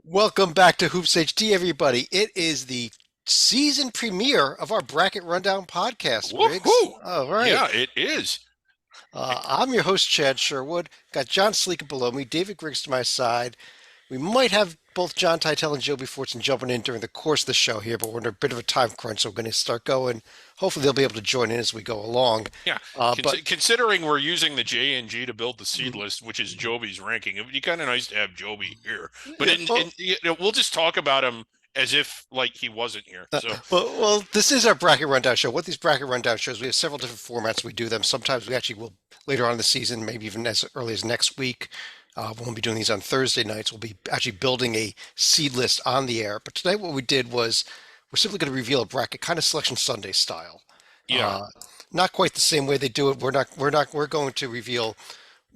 Welcome back to Hoops HD, everybody. It is the season premiere of our Bracket Rundown podcast, Griggs. Woohoo! All right. Yeah, it is. I'm your host, Chad Sherwood. Got John Sleeka below me, David Griggs to my side. We might have both John Titel and Joby Fortune jumping in during the course of the show here, but we're in a bit of a time crunch, so we're going to start going. Hopefully, they'll be able to join in as we go along. Yeah, But considering we're using the JNG to build the seed list, which is Joby's ranking, it'd be kind of nice to have Joby here. But yeah, well, we'll just talk about him as if like he wasn't here. So This is our bracket rundown show. What these bracket rundown shows, we have several different formats we do them. Sometimes we actually will later on in the season, maybe even as early as next week. We won't be doing these on Thursday nights. We'll be actually building a seed list on the air. But tonight, what we did was we're simply going to reveal a bracket, kind of Selection Sunday style. yeah, Uh, Not quite the same way they do it. We're going to reveal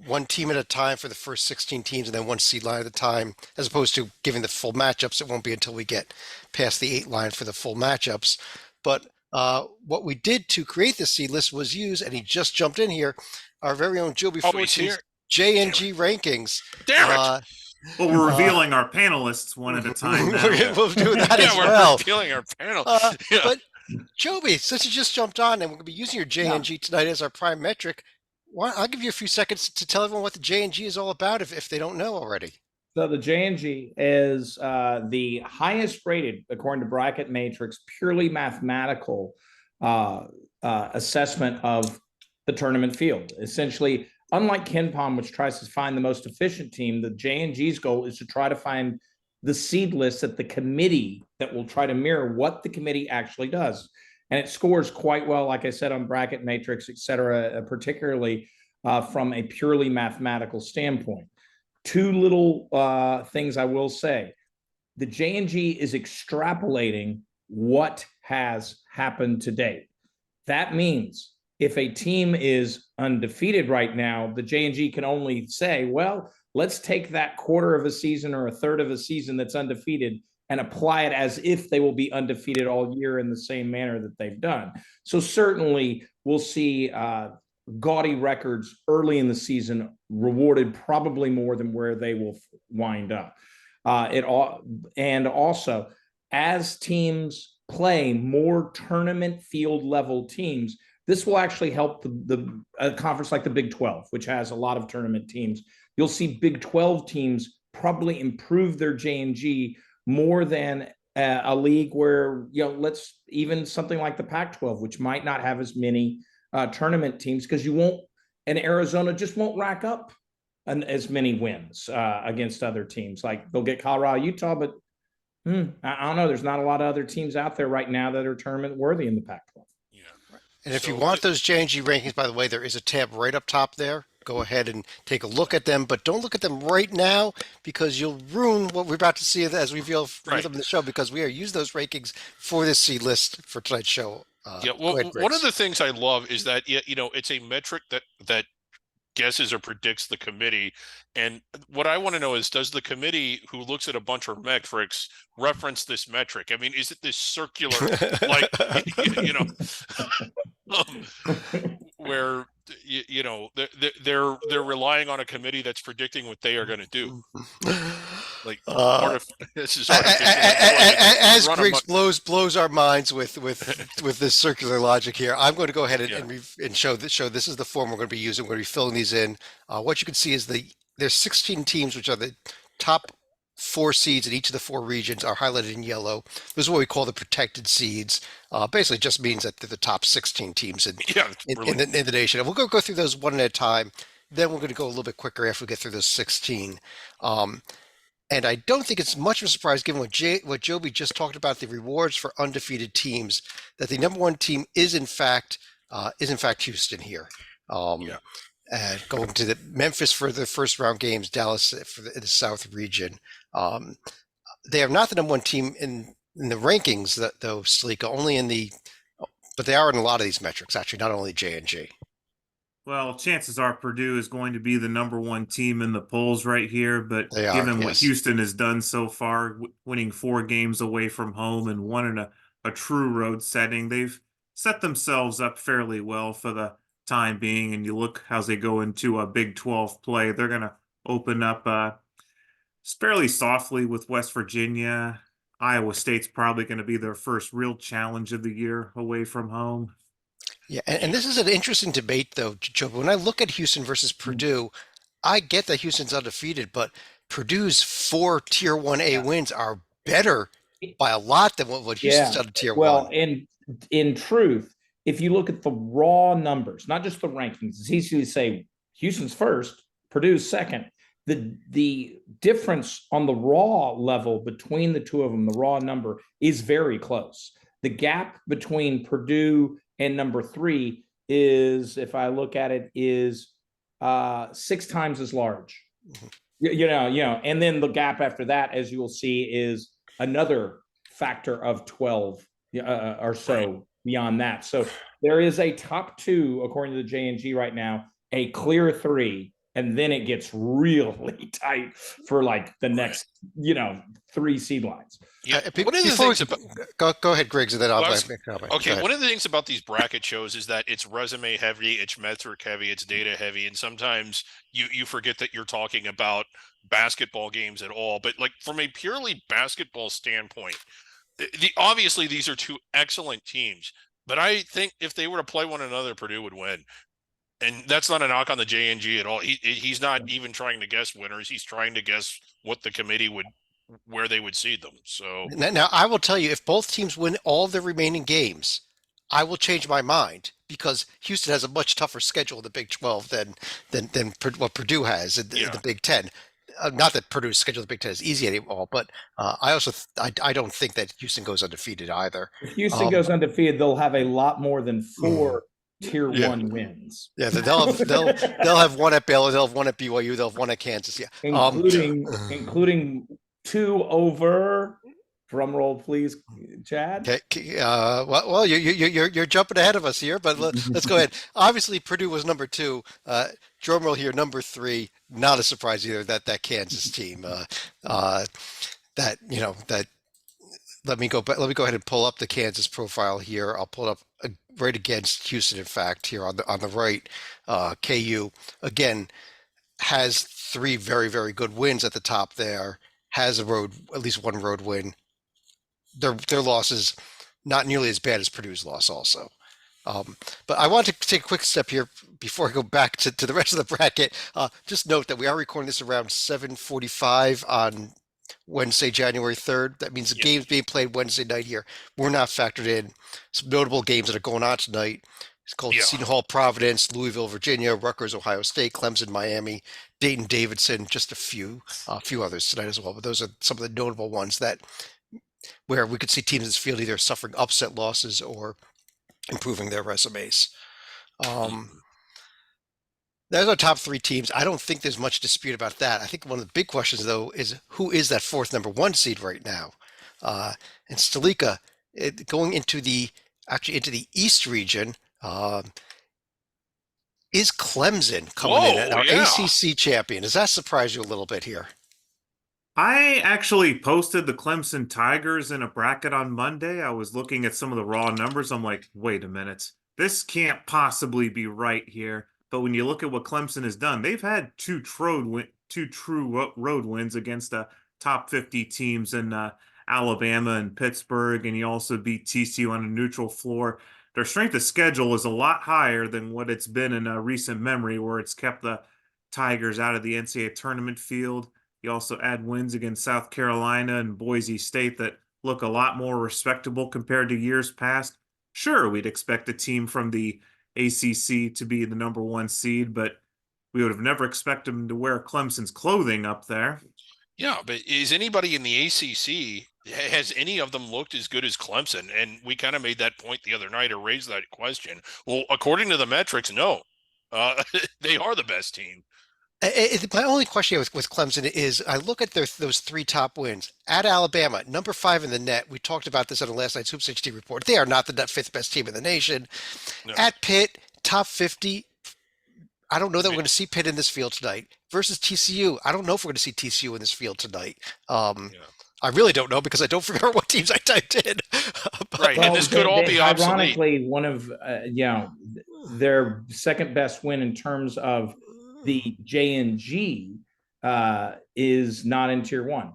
one team at a time for the first 16 teams and then one seed line at a time, as opposed to giving the full matchups. It won't be until we get past the 8 line for the full matchups. But what we did to create this seed list was use, and he just jumped in here, our very own Joby oh, he's Fortune's here. Damn it! JNG rankings. Damn it! Uh, Well, we're uh, revealing our panelists one at a time now. Yeah, we'll do that yeah, as we're well. revealing our panel. Uh, Yeah, but Joby, since you just jumped on and we're going to be using your Yeah. JNG tonight as our prime metric, I'll give you a few seconds to tell everyone what the JNG is all about if they don't know already. So the JNG is the highest rated, according to Bracket Matrix, purely mathematical assessment of the tournament field. Essentially, unlike KenPom, which tries to find the most efficient team, the JNG's goal is to try to find the seed list that the committee that will try to mirror what the committee actually does. And it scores quite well, like I said, on Bracket Matrix, et cetera, particularly from a purely mathematical standpoint. Two little things I will say. The JNG is extrapolating what has happened to date. That means if a team is undefeated right now, the JNG can only say, well, let's take that quarter of a season or a third of a season that's undefeated and apply it as if they will be undefeated all year in the same manner that they've done. So certainly we'll see gaudy records early in the season rewarded probably more than where they will wind up. And also, as teams play more tournament field level teams, this will actually help a conference like the Big 12, which has a lot of tournament teams. You'll see Big 12 teams probably improve their JNG more than a league where, let's even something like the Pac-12, which might not have as many tournament teams, because you won't, and Arizona just won't rack up as many wins against other teams. Like they'll get Colorado, Utah, but I don't know. There's not a lot of other teams out there right now that are tournament worthy in the Pac-12. yeah. And if you So want those JNG rankings, by the way, there is a tab right up top there. Go ahead and take a look at them, but don't look at them right now because you'll ruin what we're about to see as we reveal right. them in the show, because we are using those rankings for this seed list for tonight's show. Yeah, Go well, ahead, one of Griggs. the things I love is that it's a metric that guesses or predicts the committee. And what I want to know is, does the committee who looks at a bunch of metrics reference this metric? I mean, is it this circular, like, you know, where they're relying on a committee that's predicting what they are going to do? Like, this is artificial As run Griggs amok. blows our minds with this circular logic here, I'm going to go ahead Yeah, and show this is the form we're going to be using. We're going to be filling these in. What you can see is there's 16 teams, which are the top four seeds in each of the four regions, are highlighted in yellow. This is what we call the protected seeds. Basically, just means that they're the top 16 teams yeah, really. in the nation. And we'll go through those one at a time. Then we're going to go a little bit quicker after we get through those 16. Um, and I don't think it's much of a surprise, given what Joby just talked about, the rewards for undefeated teams, that the number one team is in fact Houston here. Um, Yeah. Going to the Memphis for the first round games, Dallas for the South region. Um, they are not the number one team in the rankings, though, Sleeka, only but they are in a lot of these metrics, actually, not only J&G. Well, chances are Purdue is going to be the number one team in the polls right here. But They are, given what yes. Houston has done so far, winning 4 games away from home and one in a true road setting, they've set themselves up fairly well for the time being. And you look how they go into a Big 12 play, they're going to open up It's fairly softly with West Virginia. Iowa State's probably going to be their first real challenge of the year away from home. Yeah, and this is an interesting debate, though, Joe. When I look at Houston versus Purdue, I get that Houston's undefeated, but Purdue's 4 Tier 1A Yeah. wins are better by a lot than what Houston's done in Tier Well, 1. and in truth, if you look at the raw numbers, not just the rankings, it's easy to say Houston's first, Purdue's second. The difference on the raw level between the two of them, the raw number, is very close. The gap between Purdue and number 3 is, if I look at it, is 6 times as large. You know, and then the gap after that, as you will see, is another factor of 12 or so beyond that. So there is a top 2, according to the J&G right now, a clear 3, and then it gets really tight for like the next, 3 seed lines. Yeah. Be- One of the before we- things about go ahead, Griggs, and then I'll Well, I was- make a comment. Okay, Go ahead. one of the things about these bracket shows is that it's resume heavy, it's metric heavy, it's data heavy, and sometimes you forget that you're talking about basketball games at all. But like from a purely basketball standpoint, obviously these are 2 excellent teams, but I think if they were to play one another, Purdue would win. And that's not a knock on the JNG at all. He's not even trying to guess winners. He's trying to guess what the committee where they would seed them. So Now, I will tell you, if both teams win all of their remaining games, I will change my mind because Houston has a much tougher schedule in the Big 12 than what Purdue has in Yeah. the Big 10. Not that Purdue's schedule in the Big 10 is easy anymore, but I don't think that Houston goes undefeated either. If Houston goes undefeated, they'll have a lot more than 4 Tier Yeah. 1 wins. Yeah, they'll have one at Baylor, they'll have one at BYU, they'll have one at Kansas. Yeah, including 2 over. Drum roll, please, Chad. Okay. Well, you're jumping ahead of us here, but let's go ahead. Obviously, Purdue was number 2. Drum roll here, number 3. Not a surprise either. That Kansas team. Let me go ahead and pull up the Kansas profile here. I'll pull it up right against Houston. In fact, here on the right, KU again has 3 very, very good wins at the top there. Has at least one road win. Their losses not nearly as bad as Purdue's loss also. But I want to take a quick step here before I go back to the rest of the bracket. Just note that we are recording this around 7:45 on Wednesday, January 3rd. That means the games being played Wednesday night here. We're not factored in some notable games that are going on tonight. It's called Seton Hall, Providence, Louisville, Virginia, Rutgers, Ohio State, Clemson, Miami, Dayton, Davidson, just a few others tonight as well. But those are some of the notable ones where we could see teams in this field either suffering upset losses or improving their resumes. There's our top 3 teams. I don't think there's much dispute about that. I think one of the big questions, though, is who is that 4th number 1 seed right now? And Stalika, going into the East region, is Clemson coming in, our ACC champion? Does that surprise you a little bit here? I actually posted the Clemson Tigers in a bracket on Monday. I was looking at some of the raw numbers. I'm like, wait a minute. This can't possibly be right here. But when you look at what Clemson has done, they've had 2 true road wins against top 50 teams in Alabama and Pittsburgh, and you also beat TCU on a neutral floor. Their strength of schedule is a lot higher than what it's been in recent memory, where it's kept the Tigers out of the NCAA tournament field. You also add wins against South Carolina and Boise State that look a lot more respectable compared to years past. Sure, we'd expect a team from the ACC to be the number 1 seed, but we would have never expected them to wear Clemson's clothing up there. Yeah, but is anybody in the ACC, has any of them looked as good as Clemson? And we kind of made that point the other night or raised that question. Well, according to the metrics, no. They are the best team. My only question with Clemson is I look at those 3 top wins at Alabama, number 5 in the net. We talked about this on the last night's Hoops HD report. They are not the 5th best team in the nation. No. At Pitt, top 50. I don't know that we're going to see Pitt in this field tonight. Versus TCU, I don't know if we're going to see TCU in this field tonight. I really don't know because I don't remember what teams I typed in. Right, and this could all be obsolete. Ironically, one of their second best win in terms of the J&G is not in tier one.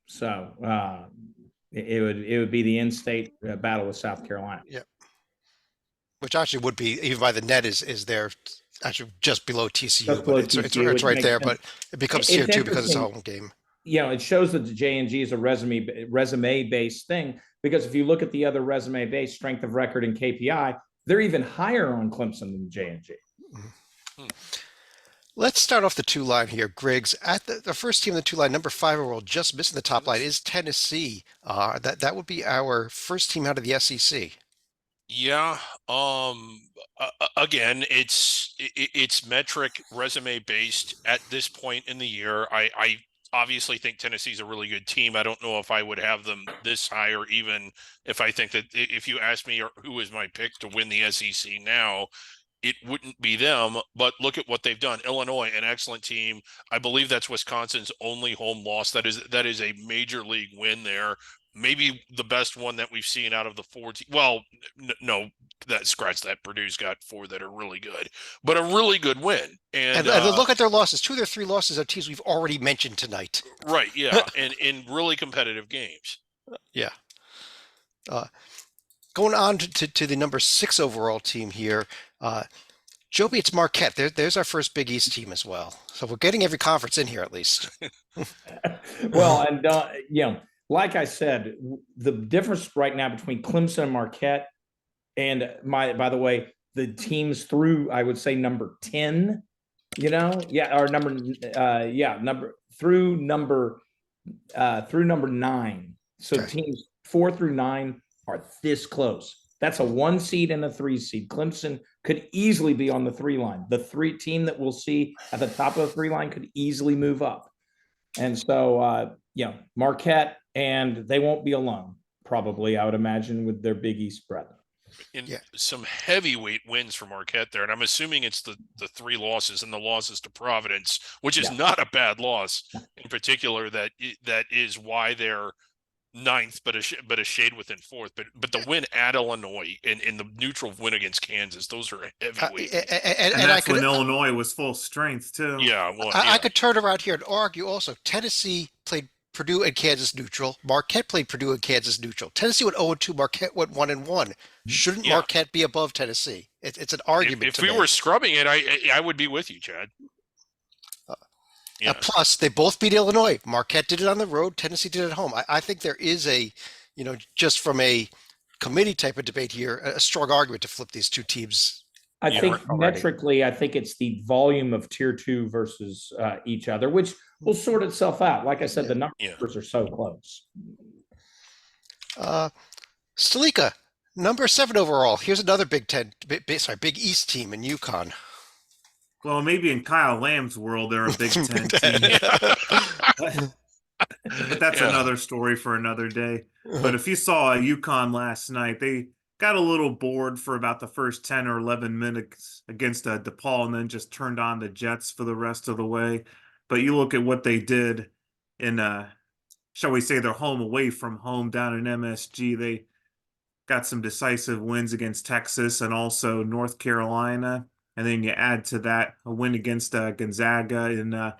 So it would be the in-state battle with South Carolina. Which actually would be, even by the net, is there actually just below TCU, Just below but it's TCU, which right makes there, sense. but it becomes It's tier two because it's a interesting. home game. You know, it shows that the J&G is a resume based thing, because if you look at the other resume based strength of record and KPI, they're even higher on Clemson than J&G. Let's start off the two line here, Griggs. At the first team in the two line, number 5 overall, just missing the top line is Tennessee. That would be our first team out of the SEC. Yeah. Again, it's metric resume based at this point in the year. I obviously think Tennessee's a really good team. I don't know if I would have them this high, or even if I think that if you ask me who is my pick to win the SEC now, it wouldn't be them. But look at what they've done. Illinois, an excellent team. I believe that's Wisconsin's only home loss. That is a major league win there. Maybe the best one that we've seen out of the 4 well, no, scratch that. Purdue's got 4 that are really good, but a really good win. And look at their losses. 2 of their 3 losses are teams we've already mentioned tonight. Right, yeah, and in really competitive games. Yeah. Going on to the number 6 overall team here, Joby, it's Marquette. There's our first Big East team as well. So we're getting every conference in here at least. Well, and you know, like I said, the difference right now between Clemson and Marquette, and by the way, the teams through, I would say, number 10, you know, through number 9. So Okay. teams 4 through 9 are this close. That's a 1 seed and a 3 seed. Clemson could easily be on the 3 line. The 3 team that we'll see at the top of the 3 line could easily move up. And so, Marquette, and they won't be alone, probably, I would imagine, with their Big East brethren. In some heavyweight wins for Marquette there, and I'm assuming it's the 3 losses and the losses to Providence, which is not a bad loss in particular. That is why they're 9th, but a shade within 4th. But the win at Illinois and the neutral win against Kansas, those are heavyweight. And that's when Illinois was full strength too. Yeah, well, I could turn around here and argue also. Tennessee played Purdue and Kansas neutral. Marquette played Purdue and Kansas neutral. Tennessee went 0-2. Marquette went 1-1. Shouldn't Marquette be above Tennessee? It's an argument. If we were scrubbing it, I would be with you, Chad. Plus, they both beat Illinois. Marquette did it on the road. Tennessee did it at home. I think there is just from a committee type of debate here, a strong argument to flip these two teams. I think metrically, I think it's the volume of tier 2 versus each other, which will sort itself out. Like I said, the numbers are so close. Stalika, number 7 overall. Here's another Big East team in UConn. Well, maybe in Kyle Lamb's world, they're a Big Ten team. But that's another story for another day. But if you saw UConn last night, they got a little bored for about the first 10 or 11 minutes against DePaul, and then just turned on the Jets for the rest of the way. But you look at what they did in, shall we say, their home away from home down in MSG. They got some decisive wins against Texas and also North Carolina. And then you add to that a win against Gonzaga in a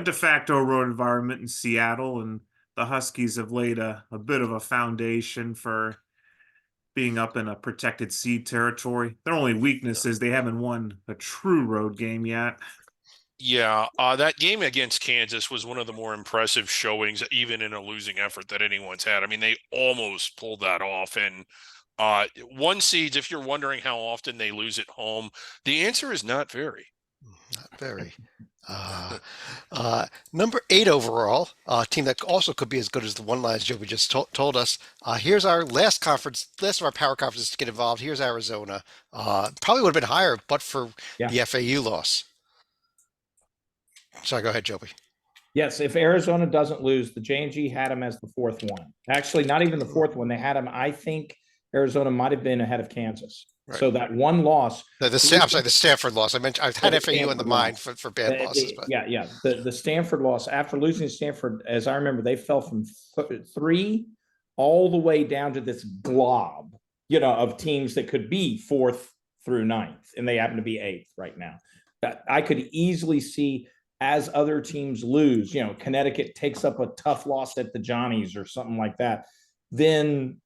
de facto road environment in Seattle. And the Huskies have laid a bit of a foundation for being up in a protected seed territory. Their only weakness is they haven't won a true road game yet. Yeah, that game against Kansas was one of the more impressive showings, even in a losing effort, that anyone's had. I mean, they almost pulled that off. And 1 seeds, if you're wondering how often they lose at home, the answer is not very. Not very. Number 8 overall, a team that also could be as good as the one lines Joby just told us. Here's our last of our power conferences to get involved. Here's Arizona. Probably would have been higher, but for the FAU loss. Sorry, go ahead, Joby. Yes, if Arizona doesn't lose, the J&G had them as the 4th one. Actually, not even the 4th one. They had them, I think Arizona might have been ahead of Kansas. Right. So that one loss. I'm sorry, the Stanford loss. I've had FAU in the mind for bad losses. But. Yeah. The Stanford loss, after losing to Stanford, as I remember, they fell from 3 all the way down to this glob, of teams that could be 4th through 9th, and they happen to be 8th right now. I could easily see as other teams lose, Connecticut takes up a tough loss at the Johnnies or something like that, then,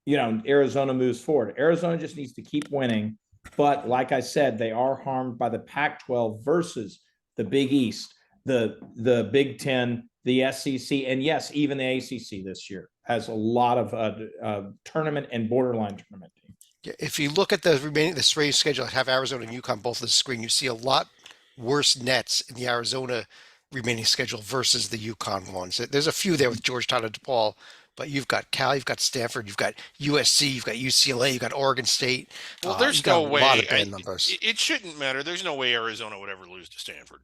Arizona moves forward. Arizona just needs to keep winning. But like I said, they are harmed by the Pac-12 versus the Big East, the Big Ten, the SEC, and yes, even the ACC this year has a lot of tournament and borderline tournament teams. Yeah, if you look at the straight schedule, have Arizona and UConn both on the screen, you see a lot worse nets in the Arizona remaining schedule versus the UConn ones. There's a few there with Georgetown and DePaul, but you've got Cal, you've got Stanford, you've got USC, you've got UCLA, you've got Oregon State. Well, there's you've got no a way. lot of bad numbers. It shouldn't matter. There's no way Arizona would ever lose to Stanford.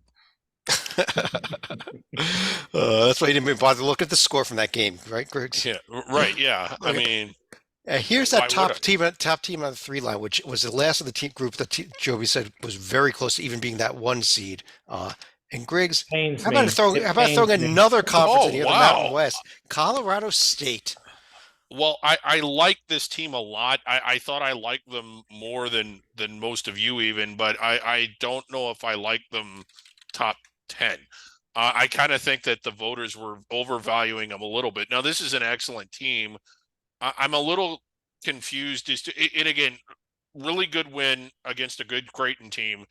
That's why you didn't even bother to look at the score from that game, right, Griggs? Yeah, right. Yeah. I mean, here's why that would top team on the 3 line, which was the last of the team group that Joby said was very close to even being that 1 seed. And Griggs, Pains how about me. throwing It pains me. another conference Oh, in here, the wow. Mountain West, Colorado State. well, I like this team a lot. I thought I liked them more than most of you even, but I don't know if I like them top 10. I kind of think that the voters were overvaluing them a little bit. Now, this is an excellent team. I'm a little confused as to, and again, really good win against a good Creighton team,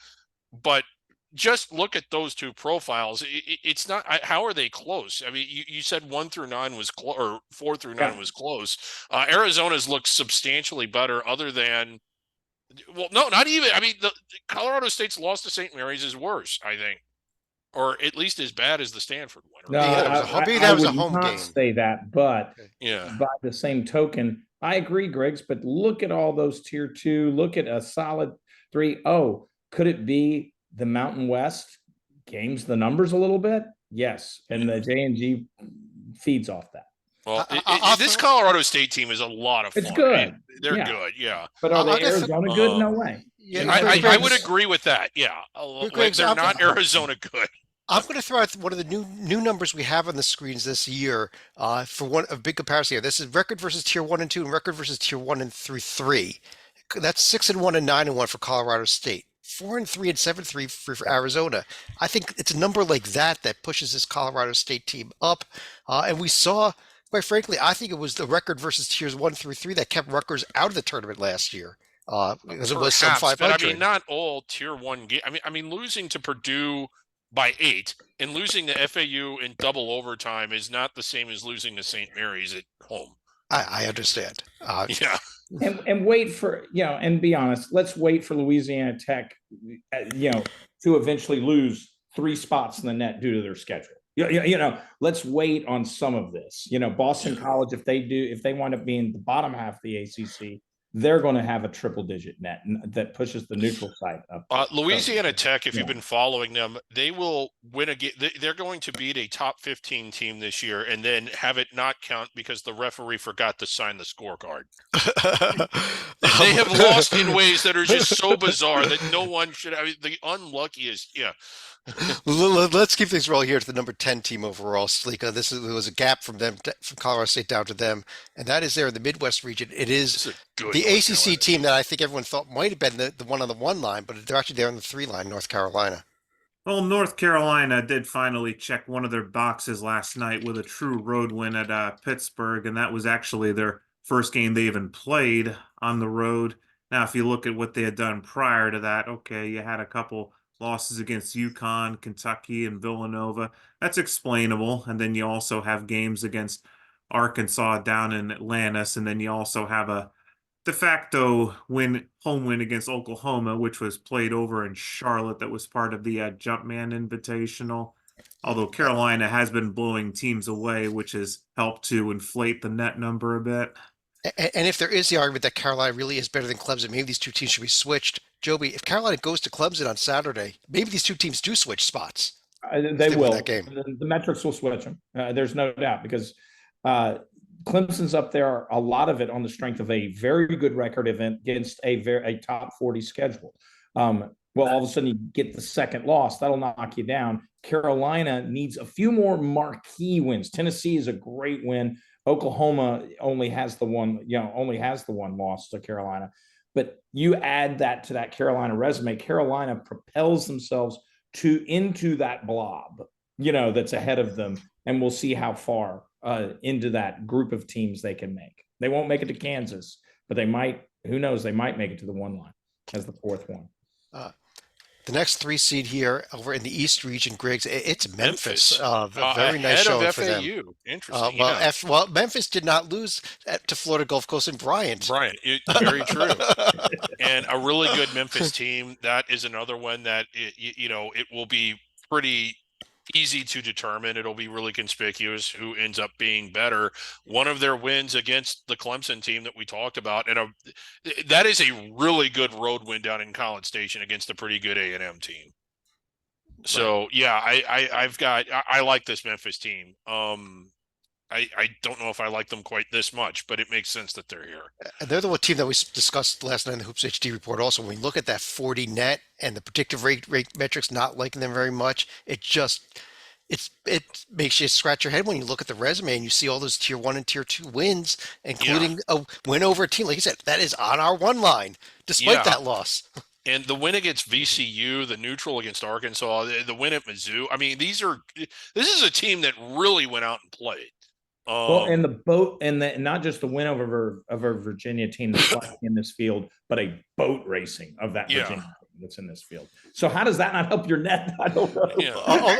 but just look at those two profiles. It's not, how are they close? I mean, you said 1 through 9 was close, or 4 through 9 Yeah. was close. Arizona's looks substantially better, other than, well, no, not even. I mean, the Colorado State's loss to St. Mary's is worse, I think, or at least as bad as the Stanford one. No, Maybe that was a would home not game. say that, but Yeah. by the same token, I agree, Griggs, but look at all those tier 2, look at a solid 3. Oh, could it be the Mountain West games the numbers a little bit? Yes. And the J&G feeds off that. Well, this throw- Colorado State team is a lot of fun. It's good. They're Yeah. good. Yeah. But are I'll they get some- Arizona good? No way. Yeah, I would agree with that. Yeah. Griggs, They're I'm- not Arizona good. I'm going to throw out one of the new numbers we have on the screens this year for a big comparison here. This is record versus tier 1 and 2 and record versus tier 1 and through 3. That's 6-1 and 9-1 for Colorado State. 4-3 and 7-3 for Arizona. I think it's a number like that that pushes this Colorado State team up. And we saw, quite frankly, I think it was the record versus tiers 1 through 3 that kept Rutgers out of the tournament last year. Because it was some Perhaps, 500. but I mean, not all tier 1 game. I mean, losing to Purdue by 8 and losing to FAU in double overtime is not the same as losing to St. Mary's at home. I understand. Yeah. And wait for, and be honest, let's wait for Louisiana Tech, to eventually lose 3 spots in the net due to their schedule. Let's wait on some of this. Boston College, if they wind up being the bottom half of the ACC, they're going to have a triple-digit net that pushes the neutral site up. Louisiana Tech, if yeah. you've been following them, they will win a game. They're going to beat a top 15 team this year and then have it not count because the referee forgot to sign the scorecard. They have lost in ways that are just so bizarre that no one should. I mean, the unluckiest. Yeah. Let's keep things rolling here to the number 10 team overall, Slika. There was a gap from them, from Colorado State down to them, and that is there in the Midwest region. It is the ACC team that I think everyone thought might have been the one on the 1 line, but they're actually there on the 3 line, North Carolina. Well, North Carolina did finally check one of their boxes last night with a true road win at Pittsburgh, and that was actually their first game they even played on the road. Now, if you look at what they had done prior to that, okay, you had a couple losses against UConn, Kentucky, and Villanova. That's explainable. And then you also have games against Arkansas down in Atlantis, and then you also have a de facto home win against Oklahoma, which was played over in Charlotte. That was part of the Jumpman Invitational. Although Carolina has been blowing teams away, which has helped to inflate the net number a bit. And if there is the argument that Carolina really is better than Clemson, maybe these two teams should be switched. Joby, if Carolina goes to Clemson on Saturday, maybe these two teams do switch spots. They will. That game. The metrics will switch them. There's no doubt because Clemson's up there, a lot of it on the strength of a very good record event against a top 40 schedule. Well, all of a sudden you get the second loss, that'll knock you down. Carolina needs a few more marquee wins. Tennessee is a great win. Oklahoma only has the one loss to Carolina. But you add that to that Carolina resume, Carolina propels themselves into that blob, that's ahead of them, and we'll see how far into that group of teams they can make. They won't make it to Kansas, but they might. Who knows? They might make it to the 1 line as the 4th one. The next 3 seed here over in the East region, Griggs, it's Memphis. A very ahead nice showing of for them. FAU. Interesting. Well, Memphis did not lose to Florida Gulf Coast and Bryant. Very true. And a really good Memphis team. That is another one that it will be pretty easy to determine. It'll be really conspicuous who ends up being better. One of their wins against the Clemson team that we talked about, and that is a really good road win down in College Station against a pretty good A&M team. So yeah, I like this Memphis team. I don't know if I like them quite this much, but it makes sense that they're here. And they're the one team that we discussed last night in the Hoops HD report. Also, when we look at that 40 net and the predictive rate metrics, not liking them very much, it makes you scratch your head when you look at the resume and you see all those tier 1 and tier 2 wins, including a win over a team, like you said, that is on our 1 line, despite that loss. And the win against VCU, the neutral against Arkansas, the win at Mizzou. I mean, this is a team that really went out and played. Well, and the boat, and not just the win over a Virginia team that's in this field, but a boat racing of that Virginia team that's in this field. So how does that not help your net? I don't know. Yeah.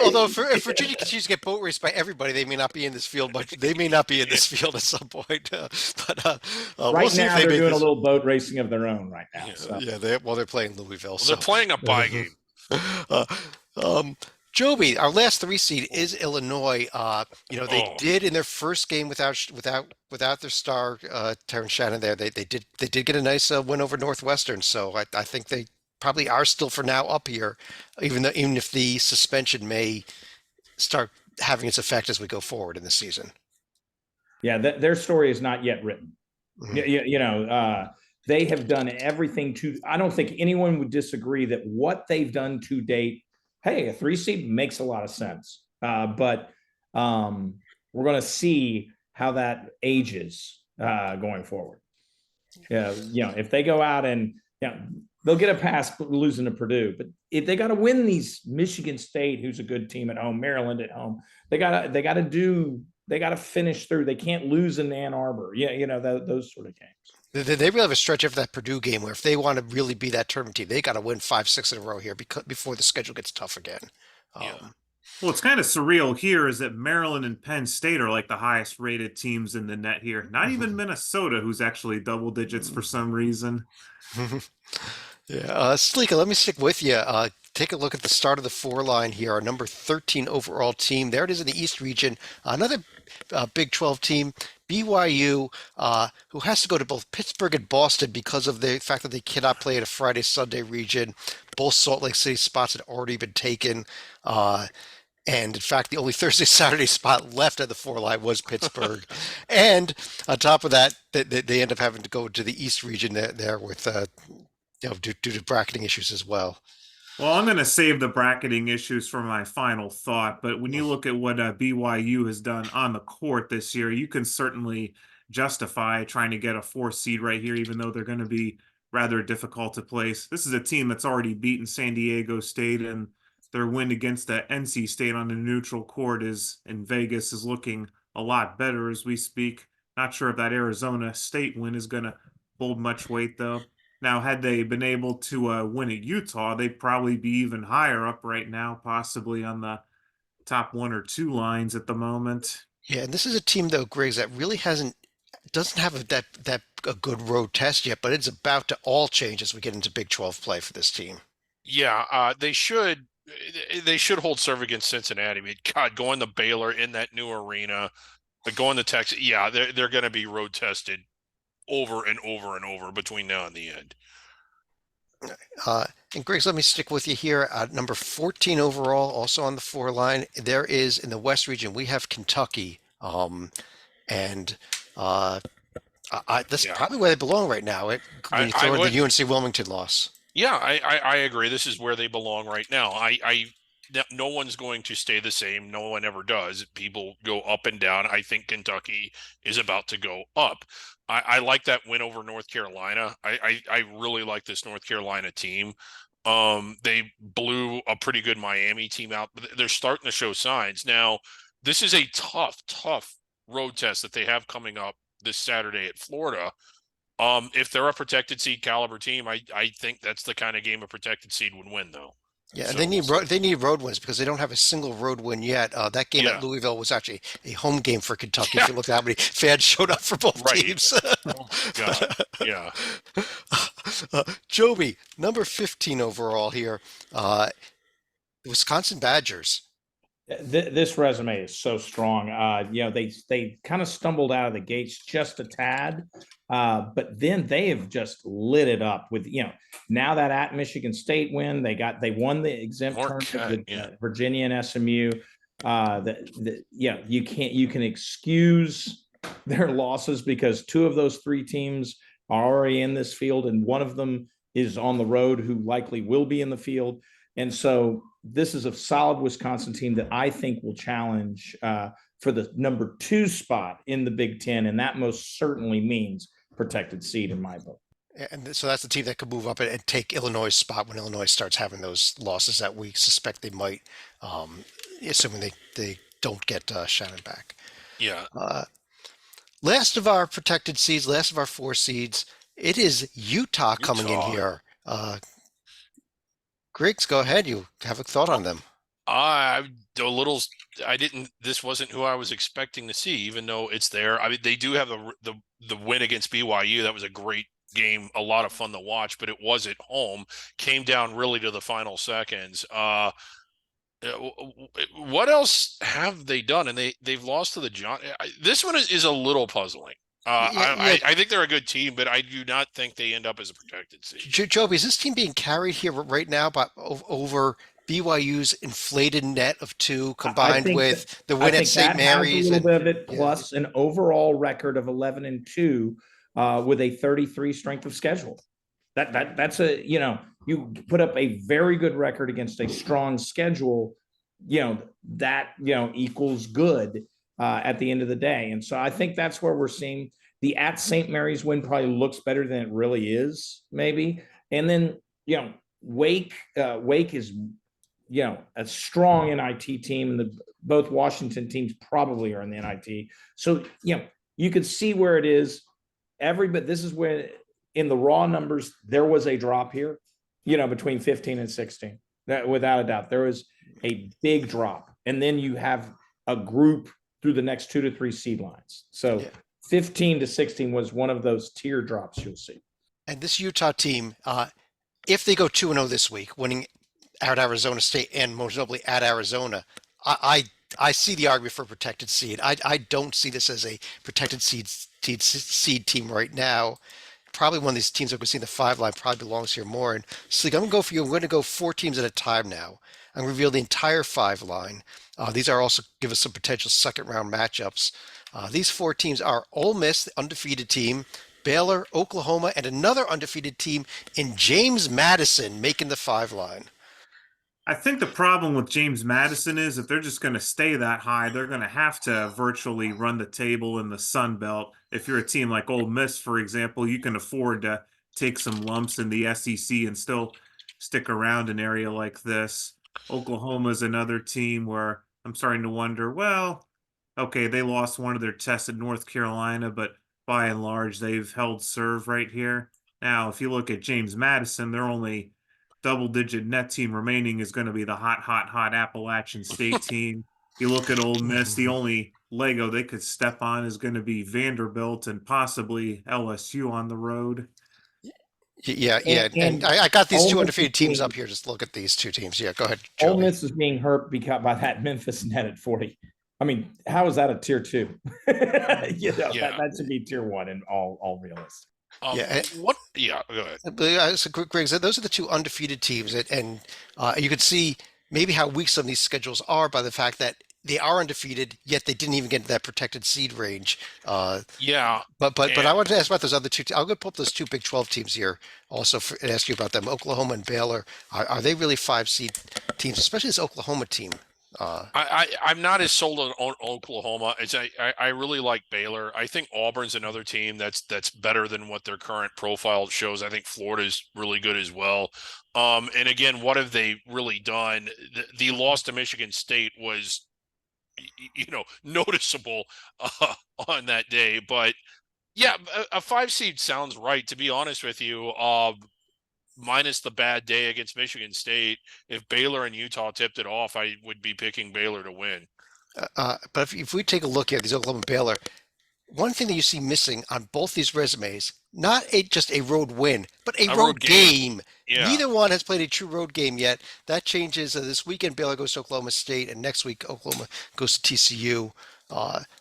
Although if Virginia continues to get boat raced by everybody, they may not be in this field, but they may not be in this field at some point. Right we'll see now, if they're doing a little boat racing of their own right now. They're playing Louisville. Well, they're playing a bye game. Joby, our last 3 seed is Illinois. They did in their first game without their star Terrence Shannon there. They did get a nice win over Northwestern. So I think they probably are still for now up here, even if the suspension may start having its effect as we go forward in the season. Yeah, their story is not yet written. Mm-hmm. They have done everything I don't think anyone would disagree that what they've done to date. Hey, a 3 seed makes a lot of sense. But we're going to see how that ages going forward. If they go out and they'll get a pass losing to Purdue, but if they got to win these, Michigan State, who's a good team at home, Maryland at home, they got to finish through. They can't lose in Ann Arbor. Those sort of games. They really have a stretch after that Purdue game where if they want to really be that tournament team, they got to win 5-6 in a row here before the schedule gets tough again. Well, it's kind of surreal here is that Maryland and Penn State are like the highest rated teams in the net here. Not even Minnesota, who's actually double digits for some reason. Sleeka, let me stick with you. Take a look at the start of the 4 line here. Our number 13 overall team. There it is in the East region. Another Big 12 team, BYU, who has to go to both Pittsburgh and Boston because of the fact that they cannot play in a Friday, Sunday region. Both Salt Lake City spots had already been taken. And in fact, the only Thursday, Saturday spot left at the 4 line was Pittsburgh. And on top of that, they end up having to go to the East region there with due to bracketing issues as well. Well, I'm going to save the bracketing issues for my final thought, but when you look at what BYU has done on the court this year, you can certainly justify trying to get a 4 seed right here, even though they're going to be rather difficult to place. This is a team that's already beaten San Diego State, and their win against the NC State on a neutral court in Vegas is looking a lot better as we speak. Not sure if that Arizona State win is going to hold much weight, though. Now, had they been able to win at Utah, they'd probably be even higher up right now, possibly on the top 1 or 2 lines at the moment. Yeah, and this is a team, though, Griggs, that really doesn't have a good road test yet, but it's about to all change as we get into Big 12 play for this team. Yeah, they should hold serve against Cincinnati. I mean, God, going to Baylor in that new arena, going to Texas, yeah, they're going to be road tested over and over and over between now and the end. And Griggs, let me stick with you here. Number 14 overall, also on the 4 line. There is in the West region, we have Kentucky. This is probably where they belong right now. When you throw in the UNC Wilmington loss. Yeah, I agree. This is where they belong right now. No one's going to stay the same. No one ever does. People go up and down. I think Kentucky is about to go up. I like that win over North Carolina. I really like this North Carolina team. They blew a pretty good Miami team out, but they're starting to show signs. Now, this is a tough road test that they have coming up this Saturday at Florida. If they're a protected seed caliber team, I think that's the kind of game a protected seed would win, though. Yeah, So and they we'll see. they need road wins because they don't have a single road win yet. That game Yeah. at Louisville was actually a home game for Kentucky. Yeah. If you look at how many fans showed up for both Right. teams. Oh my God. Yeah. Joby, number 15 overall here. The Wisconsin Badgers. This resume is so strong. They kind of stumbled out of the gates just a tad, but then they have just lit it up with now that at Michigan State win, they won the exempt Marquette, tournament with yeah. Virginia and SMU. You can excuse their losses because two of those three teams are already in this field, and one of them is on the road who likely will be in the field. And so this is a solid Wisconsin team that I think will challenge for the number 2 spot in the Big Ten. And that most certainly means protected seed in my book. And so that's the team that could move up and take Illinois' spot when Illinois starts having those losses that we suspect they might, assuming they don't get Shannon back. Yeah. Last of our protected seeds, last of our 4 seeds, it is Utah coming in Utah. here. Griggs, go ahead. You have a thought on them. This wasn't who I was expecting to see, even though it's there. I mean, they do have the win against BYU. That was a great game, a lot of fun to watch, but it was at home, came down really to the final seconds. What else have they done? And they've lost to the John. This one is a little puzzling. I think they're a good team, but I do not think they end up as a protected seed. Joby, is this team being carried here right now by over BYU's inflated net of 2 combined with the win at St. Mary's? A little bit of it, plus an overall record of 11-2 with a 33 strength of schedule. That's you put up a very good record against a strong schedule. That equals good at the end of the day. And so I think that's where we're seeing the at St. Mary's win probably looks better than it really is, maybe. And then, Wake is, a strong NIT team, and both Washington teams probably are in the NIT. So, you could see where it is. This is where in the raw numbers, there was a drop here, between 15 and 16. That, without a doubt, there was a big drop. And then you have a group through the next 2 to 3 seed lines. So 15 to 16 was one of those tier drops you'll see. And this Utah team, if they go 2-0 this week, winning at Arizona State and most notably at Arizona, I see the argument for a protected seed. I don't see this as a protected seed team right now. Probably one of these teams that we've seen the 5 line probably belongs here more. And Sleek, I'm going to go for you. I'm going to go 4 teams at a time now and reveal the entire 5 line. These are also give us some potential second round matchups. These 4 teams are Ole Miss, the undefeated team, Baylor, Oklahoma, and another undefeated team in James Madison making the 5 line. I think the problem with James Madison is if they're just going to stay that high, they're going to have to virtually run the table in the Sun Belt. If you're a team like Ole Miss, for example, you can afford to take some lumps in the SEC and still stick around an area like this. Oklahoma is another team where I'm starting to wonder, well, okay, they lost one of their tests at North Carolina, but by and large, they've held serve right here. Now, if you look at James Madison, their only double-digit net team remaining is going to be the hot Appalachian State team. You look at Ole Miss, the only Lego they could step on is going to be Vanderbilt and possibly LSU on the road. Yeah. And I got these 2 undefeated teams up here. Just look at these 2 teams. Yeah, go ahead, Joey. Ole Miss is being hurt by that Memphis net at 40. I mean, how is that a tier 2? That should be tier 1 in all realistic. Go ahead. So Greg, those are the 2 undefeated teams, and you can see maybe how weak some of these schedules are by the fact that they are undefeated, yet they didn't even get into that protected seed range. But I wanted to ask about those other 2. I'll go pull up those 2 Big 12 teams here also and ask you about them. Oklahoma and Baylor, are they really 5 seed teams, especially this Oklahoma team? I'm not as sold on Oklahoma as I really like Baylor. I think Auburn's another team that's better than what their current profile shows. I think Florida's really good as well. And again, what have they really done? The loss to Michigan State was, noticeable on that day. But yeah, a 5 seed sounds right. To be honest with you, minus the bad day against Michigan State, if Baylor and Utah tipped it off, I would be picking Baylor to win. But if we take a look at these Oklahoma and Baylor, one thing that you see missing on both these resumes, not just a road win, but a road game. Yeah. Neither one has played a true road game yet. That changes. This weekend, Baylor goes to Oklahoma State, and next week, Oklahoma goes to TCU.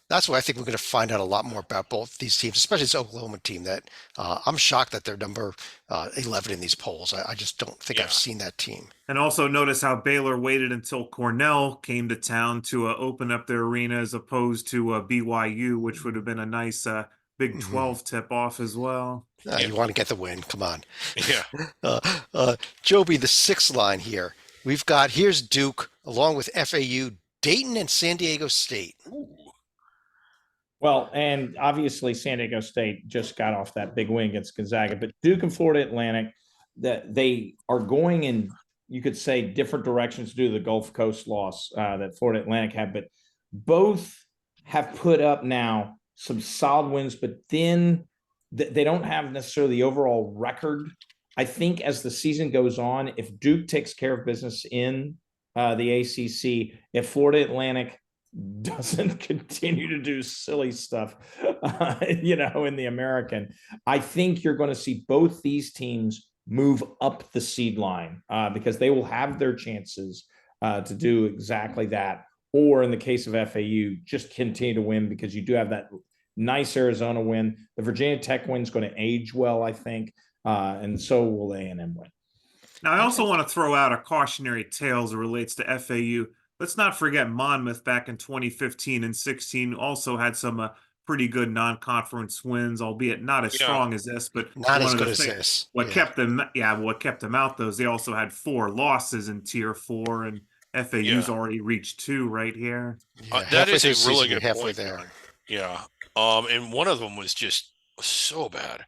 That's why I think we're going to find out a lot more about both these teams, especially this Oklahoma team that I'm shocked that they're number 11 in these polls. I just don't think I've seen that team. And also notice how Baylor waited until Cornell came to town to open up their arena as opposed to BYU, which would have been a nice Big 12 tip off as well. You want to get the win. Come on. Yeah. Joby, the 6th line here. Here's Duke along with FAU, Dayton, and San Diego State. Ooh. Well, and obviously San Diego State just got off that big win against Gonzaga, but Duke and Florida Atlantic, that they are going in, you could say, different directions due to the Gulf Coast loss that Florida Atlantic had, but both have put up now some solid wins, but then they don't have necessarily the overall record. I think as the season goes on, if Duke takes care of business in the ACC, if Florida Atlantic doesn't continue to do silly stuff, in the American, I think you're going to see both these teams move up the seed line because they will have their chances to do exactly that. Or in the case of FAU, just continue to win because you do have that nice Arizona win. The Virginia Tech win is going to age well, I think, and so will A&M win. Now, I also want to throw out a cautionary tale as it relates to FAU. Let's not forget Monmouth back in 2015 and 16 also had some pretty good non-conference wins, albeit not as strong as this, but not as good as this. What kept them out though is they also had 4 losses in Tier 4, and FAU's already reached 2 right here. That is a really good halfway point there. Yeah. And one of them was just so bad.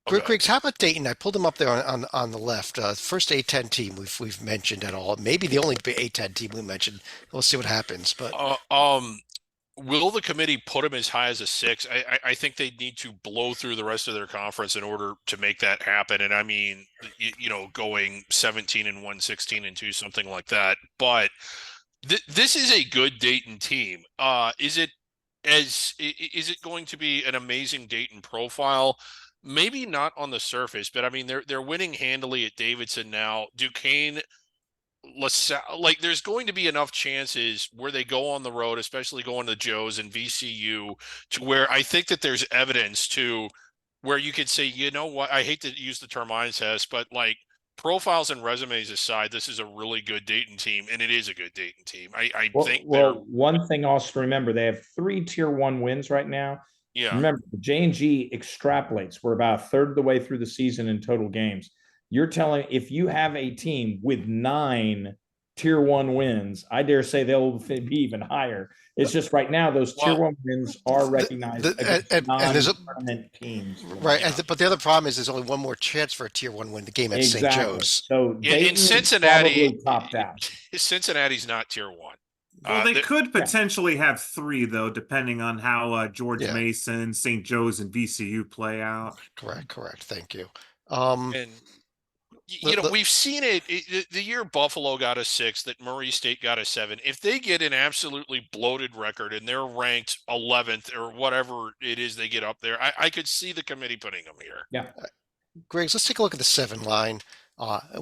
Griggs, how about Dayton? I pulled them up there on the left. First A10 team we've mentioned at all. Maybe the only A10 team we mentioned. We'll see what happens. But will the committee put them as high as a 6? I think they need to blow through the rest of their conference in order to make that happen. And I mean, going 17-1, 16-2, something like that. But this is a good Dayton team. Is it going to be an amazing Dayton profile? Maybe not on the surface, but I mean they're winning handily at Davidson now. Duquesne, LaSalle, there's going to be enough chances where they go on the road, especially going to Joe's and VCU, to where I think that there's evidence to where you could say, you know what, I hate to use the term eye test, but profiles and resumes aside, this is a really good Dayton team, and it is a good Dayton team. I think. Well, one thing also to remember, they have 3 Tier 1 wins right now. Yeah. Remember, the J&G extrapolates. We're about a third of the way through the season in total games. You're telling if you have a team with 9 Tier 1 wins, I dare say they'll be even higher. It's just right now those Tier 1 wins are recognized against non-tournament teams. Right, but the other problem is there's only one more chance for a Tier 1 win, the game at St. Joe's. So in Cincinnati, topped out. Cincinnati's not Tier 1. Well, they could potentially have 3, though, depending on how George Mason, St. Joe's, and VCU play out. Correct. Thank you. And we've seen it the year Buffalo got a 6, that Murray State got a 7. If they get an absolutely bloated record and they're ranked 11th or whatever it is they get up there, I could see the committee putting them here. Yeah. Griggs, let's take a look at the 7 line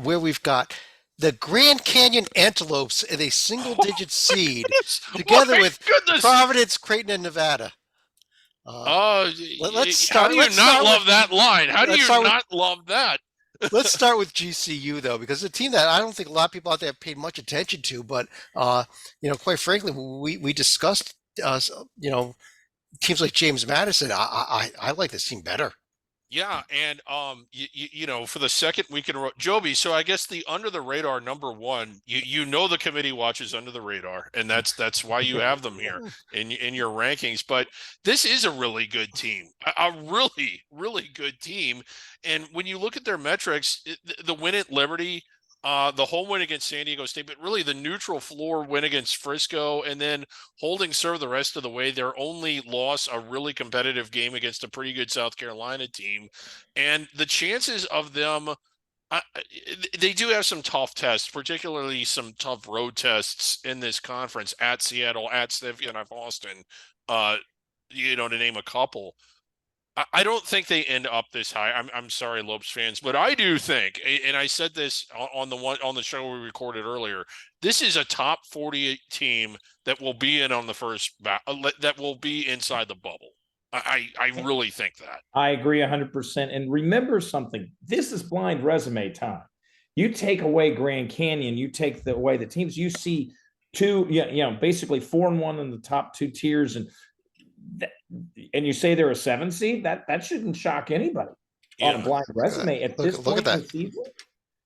where we've got the Grand Canyon Antelopes in a single-digit seed, together with Providence, Creighton, and Nevada. Let's start. How do you not love that line? How do you not love that? Let's start with GCU, though, because it's a team that I don't think a lot of people out there have paid much attention to. But quite frankly, we discussed teams like James Madison. I like this team better. Yeah, and you know, for the second week in a row, Joby. So I guess the under the radar number one, you know, the committee watches under the radar, and that's why you have them here in your rankings. But this is a really good team, a really good team. And when you look at their metrics, the win at Liberty, the home win against San Diego State, but really the neutral floor win against Frisco, and then holding serve the rest of the way. Their only loss, a really competitive game against a pretty good South Carolina team. And the chances of them, they do have some tough tests, particularly some tough road tests in this conference at Seattle, at Stephen, at Boston, you know, to name a couple. I don't think they end up this high. I'm sorry, Lopes fans, but I do think, and I said this on the show we recorded earlier. This is a top 48 team that will be in on the that will be inside the bubble. I really think that. I agree 100%. And remember something, this is blind resume time. You take away Grand Canyon, you take away the teams, you see two, basically 4-1 in the top two tiers, and you say they're a 7 seed. That shouldn't shock anybody on a blind resume at this point in the season.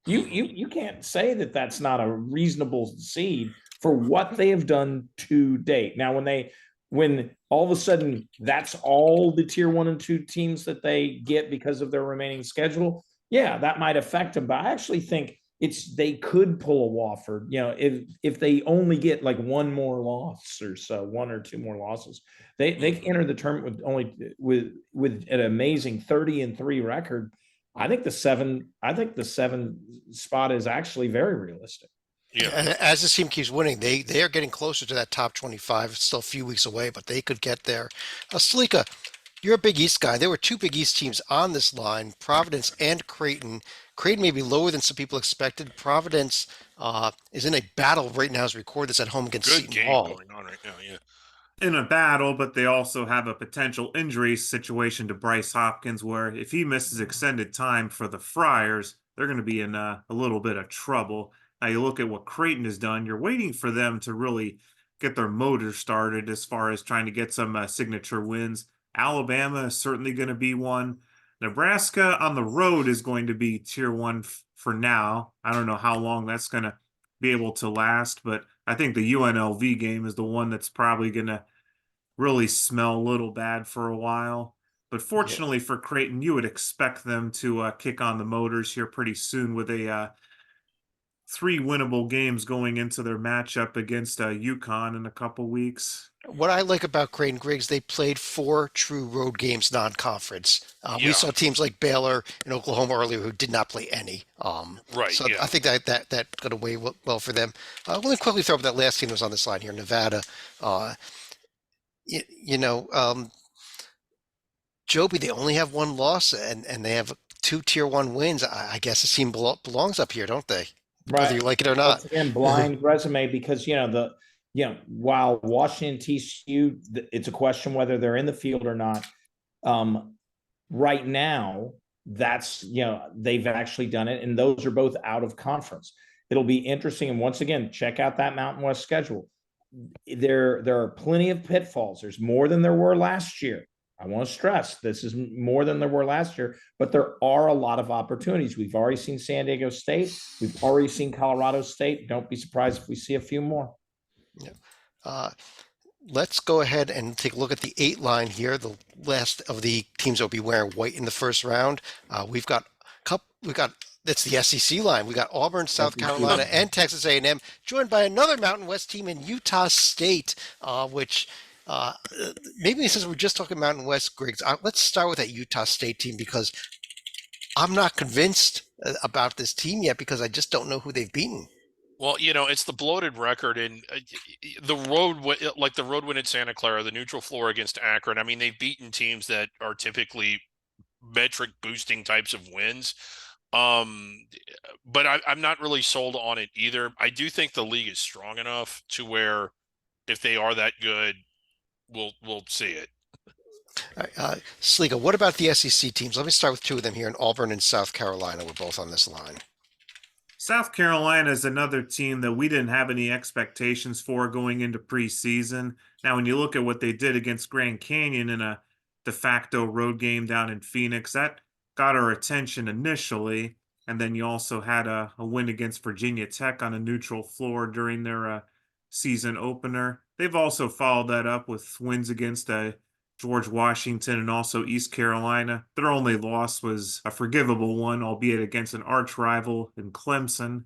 You can't say that that's not a reasonable seed for what they have done to date. Now, when all of a sudden that's all the tier 1 and 2 teams that they get because of their remaining schedule, yeah, that might affect them. But I actually think they could pull a Wofford, if they only get like one more loss or so, 1 or 2 more losses, they enter the tournament with an amazing 30-3 record. I think the 7 spot is actually very realistic. Yeah. And as this team keeps winning, they are getting closer to that top 25. It's still a few weeks away, but they could get there. Salika, you're a Big East guy. There were 2 Big East teams on this line, Providence and Creighton. Creighton may be lower than some people expected. Providence is in a battle right now as we record this at home against Good Seton game Hall. going on right now, yeah. In a battle, but they also have a potential injury situation to Bryce Hopkins, where if he misses extended time for the Friars, they're going to be in a little bit of trouble. Now, you look at what Creighton has done, you're waiting for them to really get their motor started as far as trying to get some signature wins. Alabama is certainly going to be one. Nebraska on the road is going to be tier 1 for now. I don't know how long that's going to be able to last, but I think the UNLV game is the one that's probably going to really smell a little bad for a while. But fortunately for Creighton, you would expect them to kick on the motors here pretty soon with a 3 winnable games going into their matchup against UConn in a couple weeks. What I like about Creighton, Griggs, they played 4 true road games non-conference. We saw teams like Baylor and Oklahoma earlier who did not play any. Right. So I think that got away well for them. Let me quickly throw up that last team that was on this line here, Nevada. Joby, they only have 1 loss and they have 2 tier 1 wins. I guess this team belongs up here, don't they? Right. Whether you like it or not. Once again, blind resume, because while Washington, TCU, it's a question whether they're in the field or not. Right now, that's they've actually done it, and those are both out of conference. It'll be interesting, and once again, check out that Mountain West schedule. There are plenty of pitfalls. There's more than there were last year. I want to stress this is more than there were last year, but there are a lot of opportunities. We've already seen San Diego State. We've already seen Colorado State. Don't be surprised if we see a few more. Yeah. Let's go ahead and take a look at the 8 line here. The last of the teams that will be wearing white in the first round. We've got that's the SEC line. We got Auburn, South Carolina, and Texas A&M, joined by another Mountain West team in Utah State, which maybe since we're just talking Mountain West, Griggs, let's start with that Utah State team, because I'm not convinced about this team yet because I just don't know who they've beaten. Well, it's the bloated record, and the road win at Santa Clara, the neutral floor against Akron. I mean, they've beaten teams that are typically metric boosting types of wins. But I'm not really sold on it either. I do think the league is strong enough to where if they are that good, we'll see it. All right, Salika, what about the SEC teams? Let me start with 2 of them here in Auburn and South Carolina. We're both on this line. South Carolina is another team that we didn't have any expectations for going into preseason. Now, when you look at what they did against Grand Canyon in a de facto road game down in Phoenix, that got our attention initially. And then you also had a win against Virginia Tech on a neutral floor during their season opener. They've also followed that up with wins against George Washington and also East Carolina. Their only loss was a forgivable one, albeit against an arch rival in Clemson.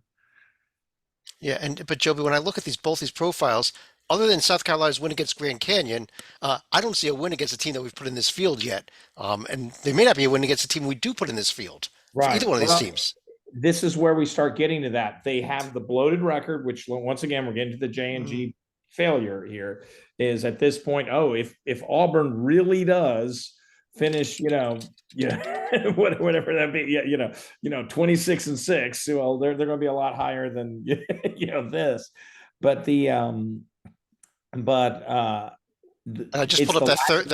Yeah, but Joby, when I look at both these profiles, other than South Carolina's win against Grand Canyon, I don't see a win against a team that we've put in this field yet. And there may not be a win against a team we do put in this field. For either one of these Well, teams. This is where we start getting to that. They have the bloated record, which once again we're getting to the J&G failure here. Is at this point, if Auburn really does finish, whatever that be, 26-6. Well, they're going to be a lot higher than this, but I just pulled up that third.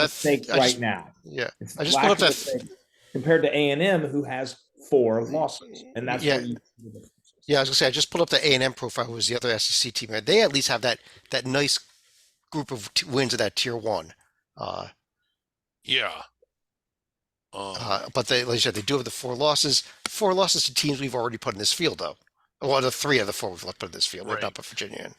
Right now. Yeah, It's I just pulled up that. Compared to A&M, who has 4 losses, and that's Yeah. where you. Yeah, I was gonna say I just pulled up the A&M profile, who was the other SEC team. They at least have that nice group of wins of that tier 1. Yeah. But they, like you said, they do have the 4 losses. 4 losses to teams we've already put in this field, though. Well, the 3 of the 4 we've put in this field. We've Right. not put Virginia in.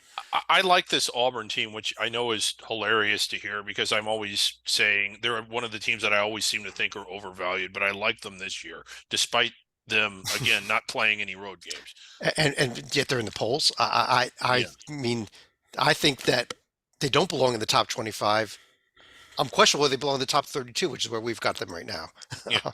I like this Auburn team, which I know is hilarious to hear because I'm always saying they're one of the teams that I always seem to think are overvalued, but I like them this year, despite them again not playing any road games. And yet they're in the polls. I mean, I think that they don't belong in the top 25. I'm questionable whether they belong in the top 32, which is where we've got them right now. Yeah.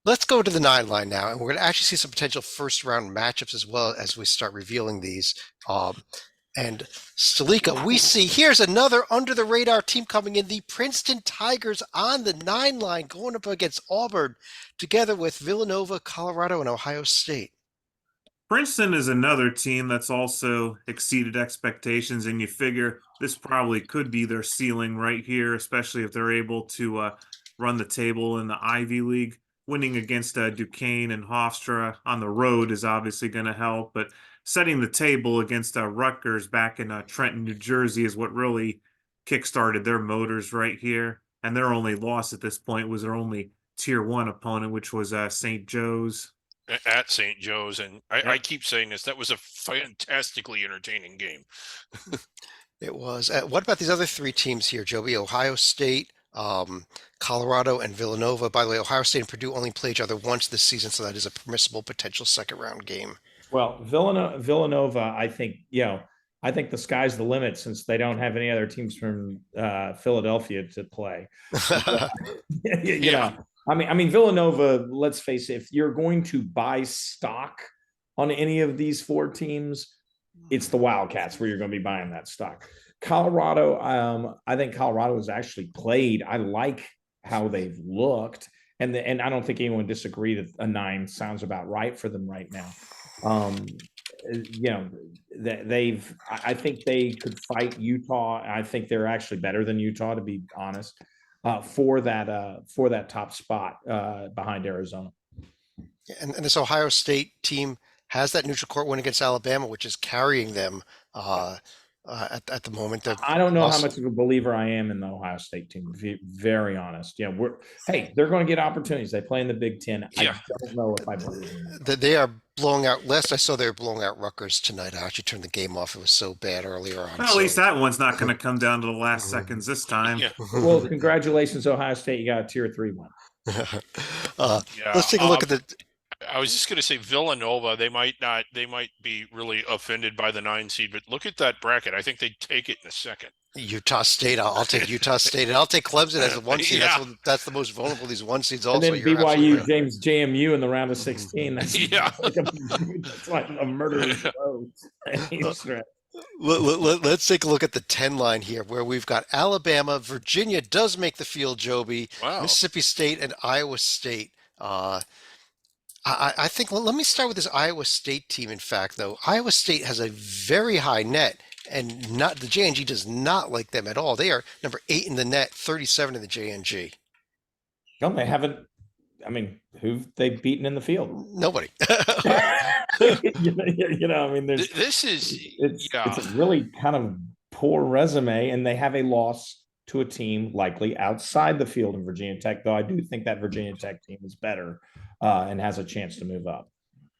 Let's go to the 9 line now, and we're going to actually see some potential first round matchups as well as we start revealing these. And Stalika, we see here's another under the radar team coming in, the Princeton Tigers on the 9 line going up against Auburn, together with Villanova, Colorado, and Ohio State. Princeton is another team that's also exceeded expectations, and you figure this probably could be their ceiling right here, especially if they're able to run the table in the Ivy League. Winning against Duquesne and Hofstra on the road is obviously going to help, but setting the table against Rutgers back in Trenton, New Jersey is what really kickstarted their motors right here. And their only loss at this point was their only tier 1 opponent, which was St. Joe's. At St. Joe's, and I keep saying this, that was a fantastically entertaining game. It was. What about these other 3 teams here, Joby? Ohio State, Colorado, and Villanova. By the way, Ohio State and Purdue only play each other once this season, so that is a permissible potential second round game. Well, Villanova, I think the sky's the limit since they don't have any other teams from Philadelphia to play. I mean, Villanova, let's face it, if you're going to buy stock on any of these 4 teams, it's the Wildcats where you're going to be buying that stock. Colorado, I think Colorado has actually played. I like how they've looked, and I don't think anyone disagreed that a 9 sounds about right for them right now. I think they could fight Utah. I think they're actually better than Utah, to be honest, for that top spot behind Arizona. And this Ohio State team has that neutral court win against Alabama, which is carrying them at the moment. I don't know how much of a believer I am in the Ohio State team, to be very honest. They're going to get opportunities. They play in the Big Ten. Yeah. I don't know if I believe in that. They are blowing out. Last I saw, they were blowing out Rutgers tonight. I actually turned the game off. It was so bad earlier on. Well, at least that one's not going to come down to the last seconds this time. Yeah. Well, congratulations, Ohio State. You got a tier 3 one. Let's take a look at the. I was just going to say Villanova. They might be really offended by the 9 seed, but look at that bracket. I think they'd take it in a second. Utah State. I'll take Utah State, and I'll take Clemson as a 1 seed. Yeah. That's the most vulnerable. These 1 seeds also. And then BYU, James JMU in the round of 16. That's That's like a murderous blow. Let's take a look at the 10 line here, where we've got Alabama, Virginia does make the field, Joby, Wow. Mississippi State, and Iowa State. I think, let me start with this Iowa State team. In fact, though, Iowa State has a very high net, and the J&G does not like them at all. They are number 8 in the net, 37 in the J&G. No, they haven't. I mean, who've they beaten in the field? Nobody. This is it's a really kind of poor resume, and they have a loss to a team likely outside the field in Virginia Tech, though I do think that Virginia Tech team is better and has a chance to move up.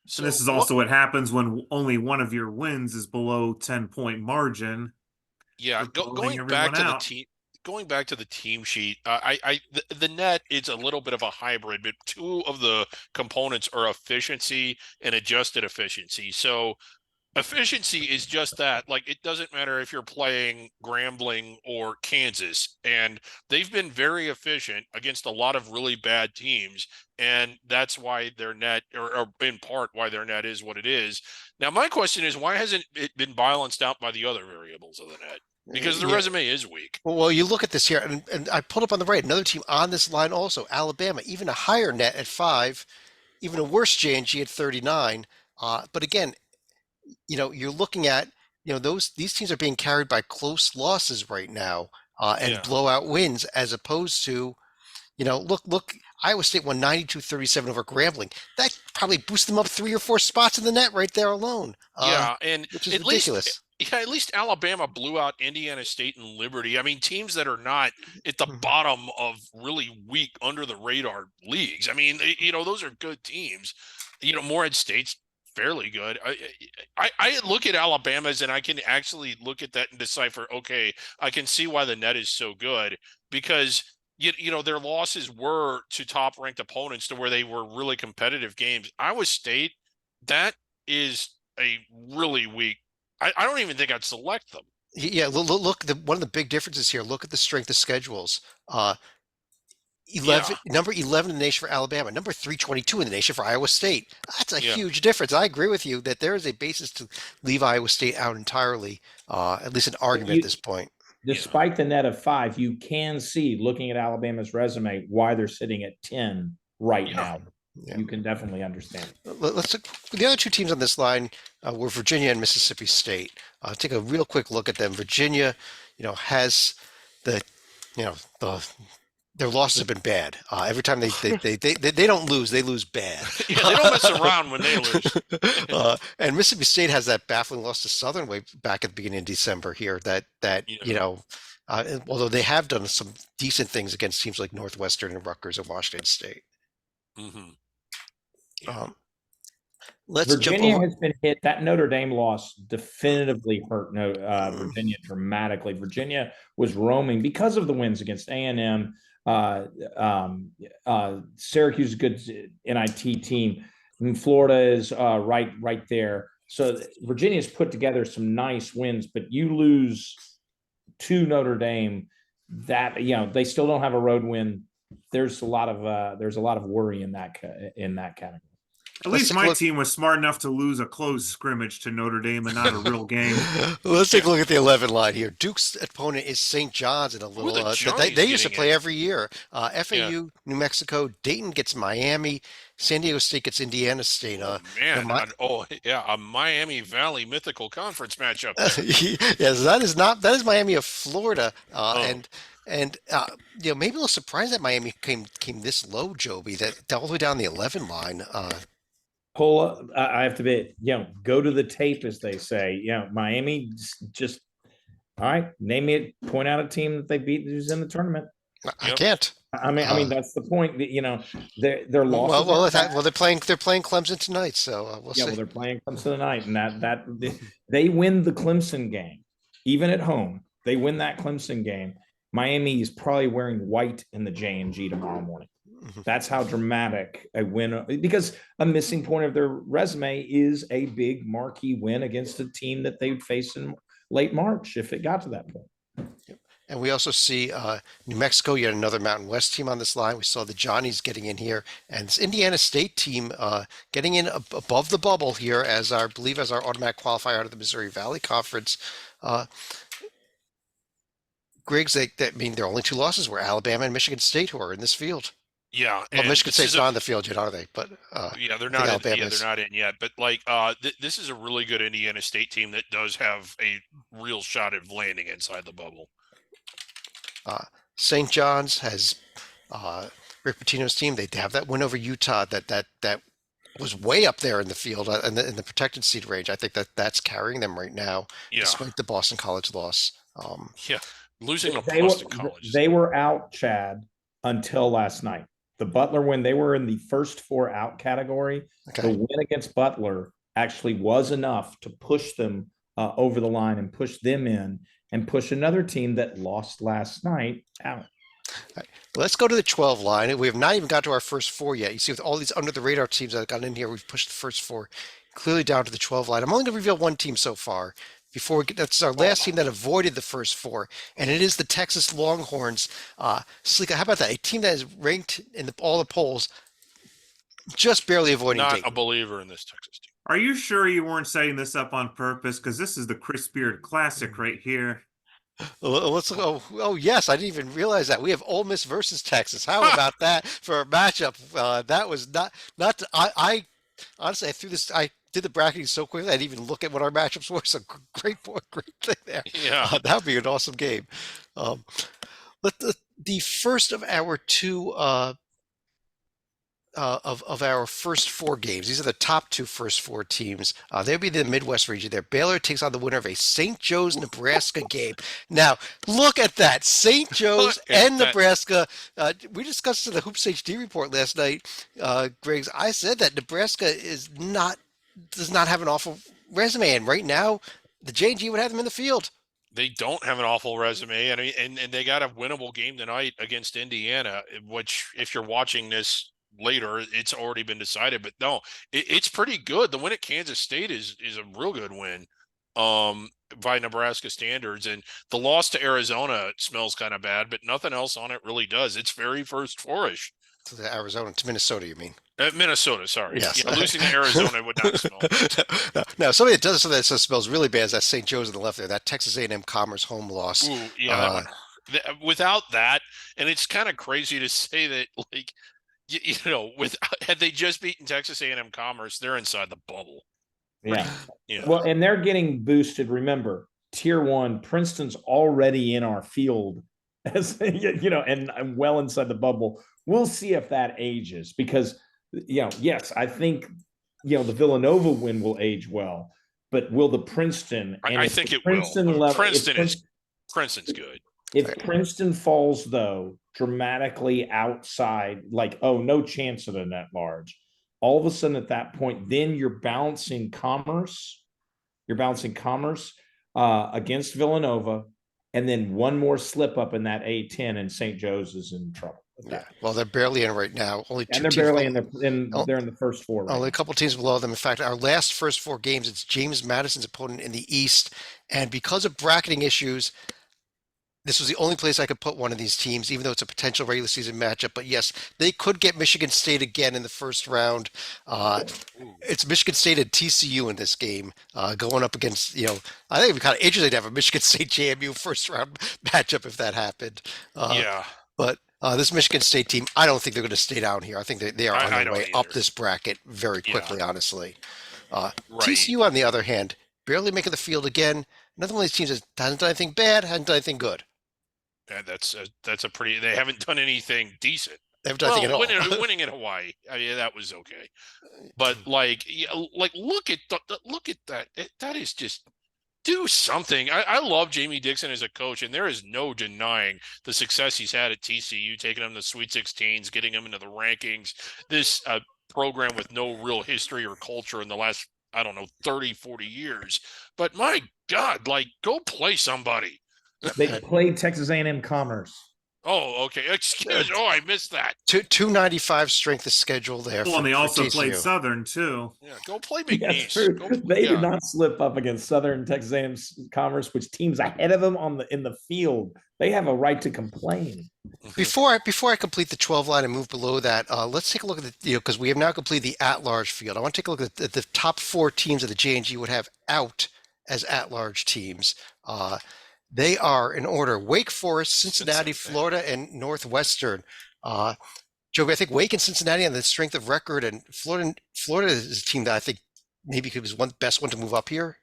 So And this is also what happens when only one of your wins is below 10-point margin. yeah, You're blowing going back everyone to the out. team. Going back to the team sheet, the net is a little bit of a hybrid, but two of the components are efficiency and adjusted efficiency. So efficiency is just that. Like, it doesn't matter if you're playing Grambling or Kansas, and they've been very efficient against a lot of really bad teams, and that's why their net, or in part why their net is what it is. Now, my question is, why hasn't it been balanced out by the other variables of the net? Because the Yeah. resume is weak. Well, you look at this here, and I pulled up on the right another team on this line also, Alabama, even a higher net at 5, even a worse J&G at 39. But again, you're looking at, these teams are being carried by close losses right now, and Yeah. blowout wins, as opposed to, look, Iowa State won 92-37 over Grambling. That probably boosted them up 3 or 4 spots in the net right there alone. Yeah, and Which is at ridiculous. least at least Alabama blew out Indiana State and Liberty. I mean, teams that are not at the Mhm. bottom of really weak under the radar leagues. I mean, those are good teams. Morehead State's fairly good. I look at Alabama's and I can actually look at that and decipher, okay, I can see why the net is so good, because their losses were to top ranked opponents to where they were really competitive games. Iowa State, that is a really weak. I don't even think I'd select them. Yeah, look, one of the big differences here, look at the strength of schedules. 11, number 11 in the nation for Alabama, number 322 in the nation for Iowa State. That's a Yeah. huge difference. I agree with you that there is a basis to leave Iowa State out entirely, at least an argument at this point. Despite the net of 5, you can see, looking at Alabama's resume, why they're sitting at 10 right Yeah. now. Yeah. You can definitely understand. Let's look. The other two teams on this line were Virginia and Mississippi State. Take a real quick look at them. Virginia, has the, their losses have been bad. Every time they don't lose, they lose bad. Yeah, they don't mess around when they lose. And Mississippi State has that baffling loss to Southern way back at the beginning of December here. Although they have done some decent things against teams like Northwestern and Rutgers and Washington State. Mm-hmm. Let's Virginia jump over. has been hit. That Notre Dame loss definitively hurt Virginia dramatically. Virginia was roaming because of the wins against A&M. Syracuse is a good NIT team. And Florida is right there. So Virginia's put together some nice wins, but you lose to Notre Dame. That they still don't have a road win. There's a lot of worry in that category. At least my team was smart enough to lose a close scrimmage to Notre Dame and not a real game. Let's take a look at the 11 line here. Duke's opponent is St. John's in a little. They used to play every year. FAU, New Mexico, Dayton gets Miami, San Diego State gets Indiana State. A Miami Valley Mythical Conference matchup. Yes, that is Miami of Florida, and maybe a little surprised that Miami came this low, Joby, that all the way down the 11 line. I have to be, go to the tape, as they say. Miami just all right. Name me, point out a team that they beat who's in the tournament. I can't. I mean, that's the point. They're losses. They're playing Clemson tonight, so we'll see. Well, they're playing Clemson tonight, and that they win the Clemson game, even at home. They win that Clemson game. Miami is probably wearing white in the J&G tomorrow morning. That's how dramatic a win, because a missing point of their resume is a big marquee win against a team that they would face in late March if it got to that point. And we also see New Mexico, yet another Mountain West team on this line. We saw the Johnnies getting in here, and this Indiana State team getting in above the bubble here as our automatic qualifier out of the Missouri Valley Conference. Griggs, their only two losses were Alabama and Michigan State, who are in this field. Yeah, well, Michigan State's not on the field yet, are they? But they're not. They're not in yet. But this is a really good Indiana State team that does have a real shot at landing inside the bubble. St. John's has Rick Pitino's team. They have that win over Utah that was way up there in the field in the protected seed range. I think that's carrying them right now, despite the Boston College loss. Losing to They Boston were, College. they were out, Chad, until last night. The Butler, when they were in the first 4 out category, the Okay. win against Butler actually was enough to push them over the line and push them in and push another team that lost last night out. Let's go to the 12 line. We have not even got to our first 4 yet. You see, with all these under the radar teams that have gotten in here, we've pushed the first 4 clearly down to the 12 line. I'm only going to reveal one team so far. Before we get, that's our last team that avoided the first 4, and it is the Texas Longhorns. Slika, how about that? A team that is ranked in all the polls, just barely avoiding Not Dayton. a believer in this Texas team. Are you sure you weren't setting this up on purpose? Because this is the Chris Beard Classic right here. Let's look. Oh, yes, I didn't even realize that. We have Ole Miss versus Texas. How about that for a matchup? That was not. I honestly, I threw this. I did the bracketing so quickly, I didn't even look at what our matchups were. So great point, great thing there. Yeah. That would be an awesome game. The first of our 2 of our first 4 games. These are the top 2 first 4 teams. They'll be the Midwest region there. Baylor takes on the winner of a St. Joe's, Nebraska game. Now, look at that. St. Joe's and Nebraska. We discussed in the Hoops HD report last night, Griggs. I said that Nebraska does not have an awful resume. And right now, the J&G would have them in the field. They don't have an awful resume, and they got a winnable game tonight against Indiana, which if you're watching this later, it's already been decided. But no, it's pretty good. The win at Kansas State is a real good win by Nebraska standards, and the loss to Arizona smells kind of bad, but nothing else on it really does. It's very first 4-ish. To the Arizona, to Minnesota, you mean? Minnesota, sorry. Yes. Yeah, losing to Arizona would not smell. No, somebody that does something that smells really bad is that St. Joe's on the left there. That Texas A&M Commerce home loss. Ooh, yeah, that one. Without that, and it's kind of crazy to say that, like, you know, had they just beaten Texas A&M Commerce, they're inside the bubble. Yeah. Yeah. Well, and they're getting boosted. Remember, Tier 1, Princeton's already in our field, as you know, and well inside the bubble. We'll see if that ages because, you know, yes, I think, you know, the Villanova win will age well, but will the Princeton? I think it Princeton will. level, Princeton's good. If Princeton falls, though, dramatically outside, like, oh, no chance of a net large, all of a sudden at that point, then you're balancing Commerce. Against Villanova, and then one more slip up in that A10, and St. Joe's is in trouble. Yeah. Well, they're barely in right now. Only 2 and they're teams barely below. they're in the first 4. Right Only now. a couple teams below them. In fact, our last first 4 games, it's James Madison's opponent in the East, and because of bracketing issues, this was the only place I could put one of these teams, even though it's a potential regular season matchup. But yes, they could get Michigan State again in the first round. It's Michigan State and TCU in this game, going up against, you know, I think it'd be kind of interesting to have a Michigan State JMU first round matchup if that happened. Yeah. But this Michigan State team, I don't think they're going to stay down here. I think they are on their way up this bracket very quickly, honestly. Right. TCU, on the other hand, barely making the field again. Another one of these teams that hasn't done anything bad, hasn't done anything good. And that's a pretty. They haven't done anything decent. They haven't done anything at all. Winning in Hawaii, I mean, that was okay. But like look at that. That is just do something. I love Jamie Dixon as a coach, and there is no denying the success he's had at TCU, taking them to Sweet 16s, getting them into the rankings. This program with no real history or culture in the last, I don't know, 30, 40 years. But my God, like, go play somebody. They played Texas A&M Commerce. Oh, okay. Excuse me. Oh, I missed that. 295 strength of schedule there. Well, and they also TCU. played Southern too. Yeah, go play That's McNeese. true. They did not slip up against Southern Texas A&M Commerce, which teams ahead of them in the field. They have a right to complain. Before I complete the 12 line and move below that, let's take a look at the, because we have now completed the at-large field. I want to take a look at the top 4 teams that the J&G would have out as at-large teams. They are in order: Wake Forest, Cincinnati, Florida, and Northwestern. Joby, I think Wake and Cincinnati on the strength of record, and Florida is a team that I think maybe was best one to move up here.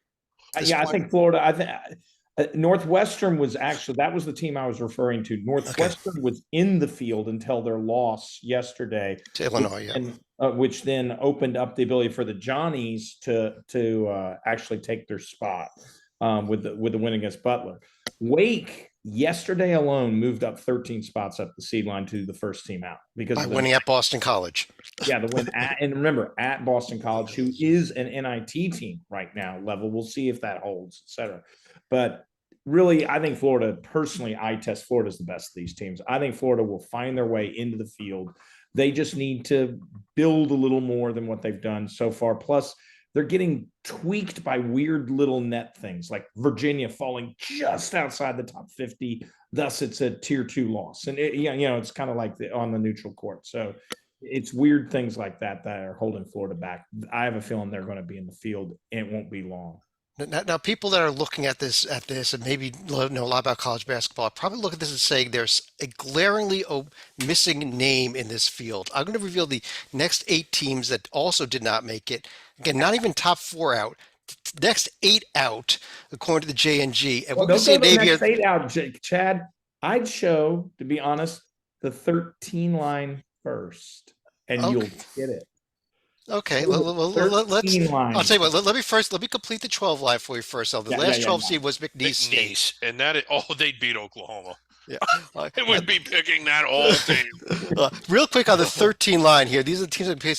Yeah, I think Florida. I think Northwestern was actually, that was the team I was referring to. Northwestern was in the field until their loss yesterday To Illinois, which then opened up the ability for the Johnnies to actually take their spot with the win against Butler. Wake yesterday alone moved up 13 spots up the seed line to the first team out because By of the winning at Boston College. yeah, the win at, and remember at Boston College, who is an NIT team right now level. We'll see if that holds, etc. But really, I think Florida, personally, I test Florida as the best of these teams. I think Florida will find their way into the field. They just need to build a little more than what they've done so far. Plus, they're getting tweaked by weird little net things like Virginia falling just outside the top 50. Thus, it's a tier 2 loss. And it's kind of like on the neutral court. So it's weird things like that that are holding Florida back. I have a feeling they're going to be in the field and it won't be long. Now, people that are looking at this, and maybe know a lot about college basketball, probably look at this and saying there's a glaringly missing name in this field. I'm going to reveal the next 8 teams that also did not make it. Again, not even top 4 out. Next 8 out, according to the JNG. And Well, we're going to say maybe next 8 out, Chad. I'd show, to be honest, the 13 line first, and Okay. you'll get it. Okay, let's. 13 line. I'll tell you what. Let me complete the 12 line for you first. The last 12 seed was McNeese State. McNeese, and that is, they'd beat Oklahoma. Yeah. It would be picking that all day. Real quick on the 13 line here. These are the teams that face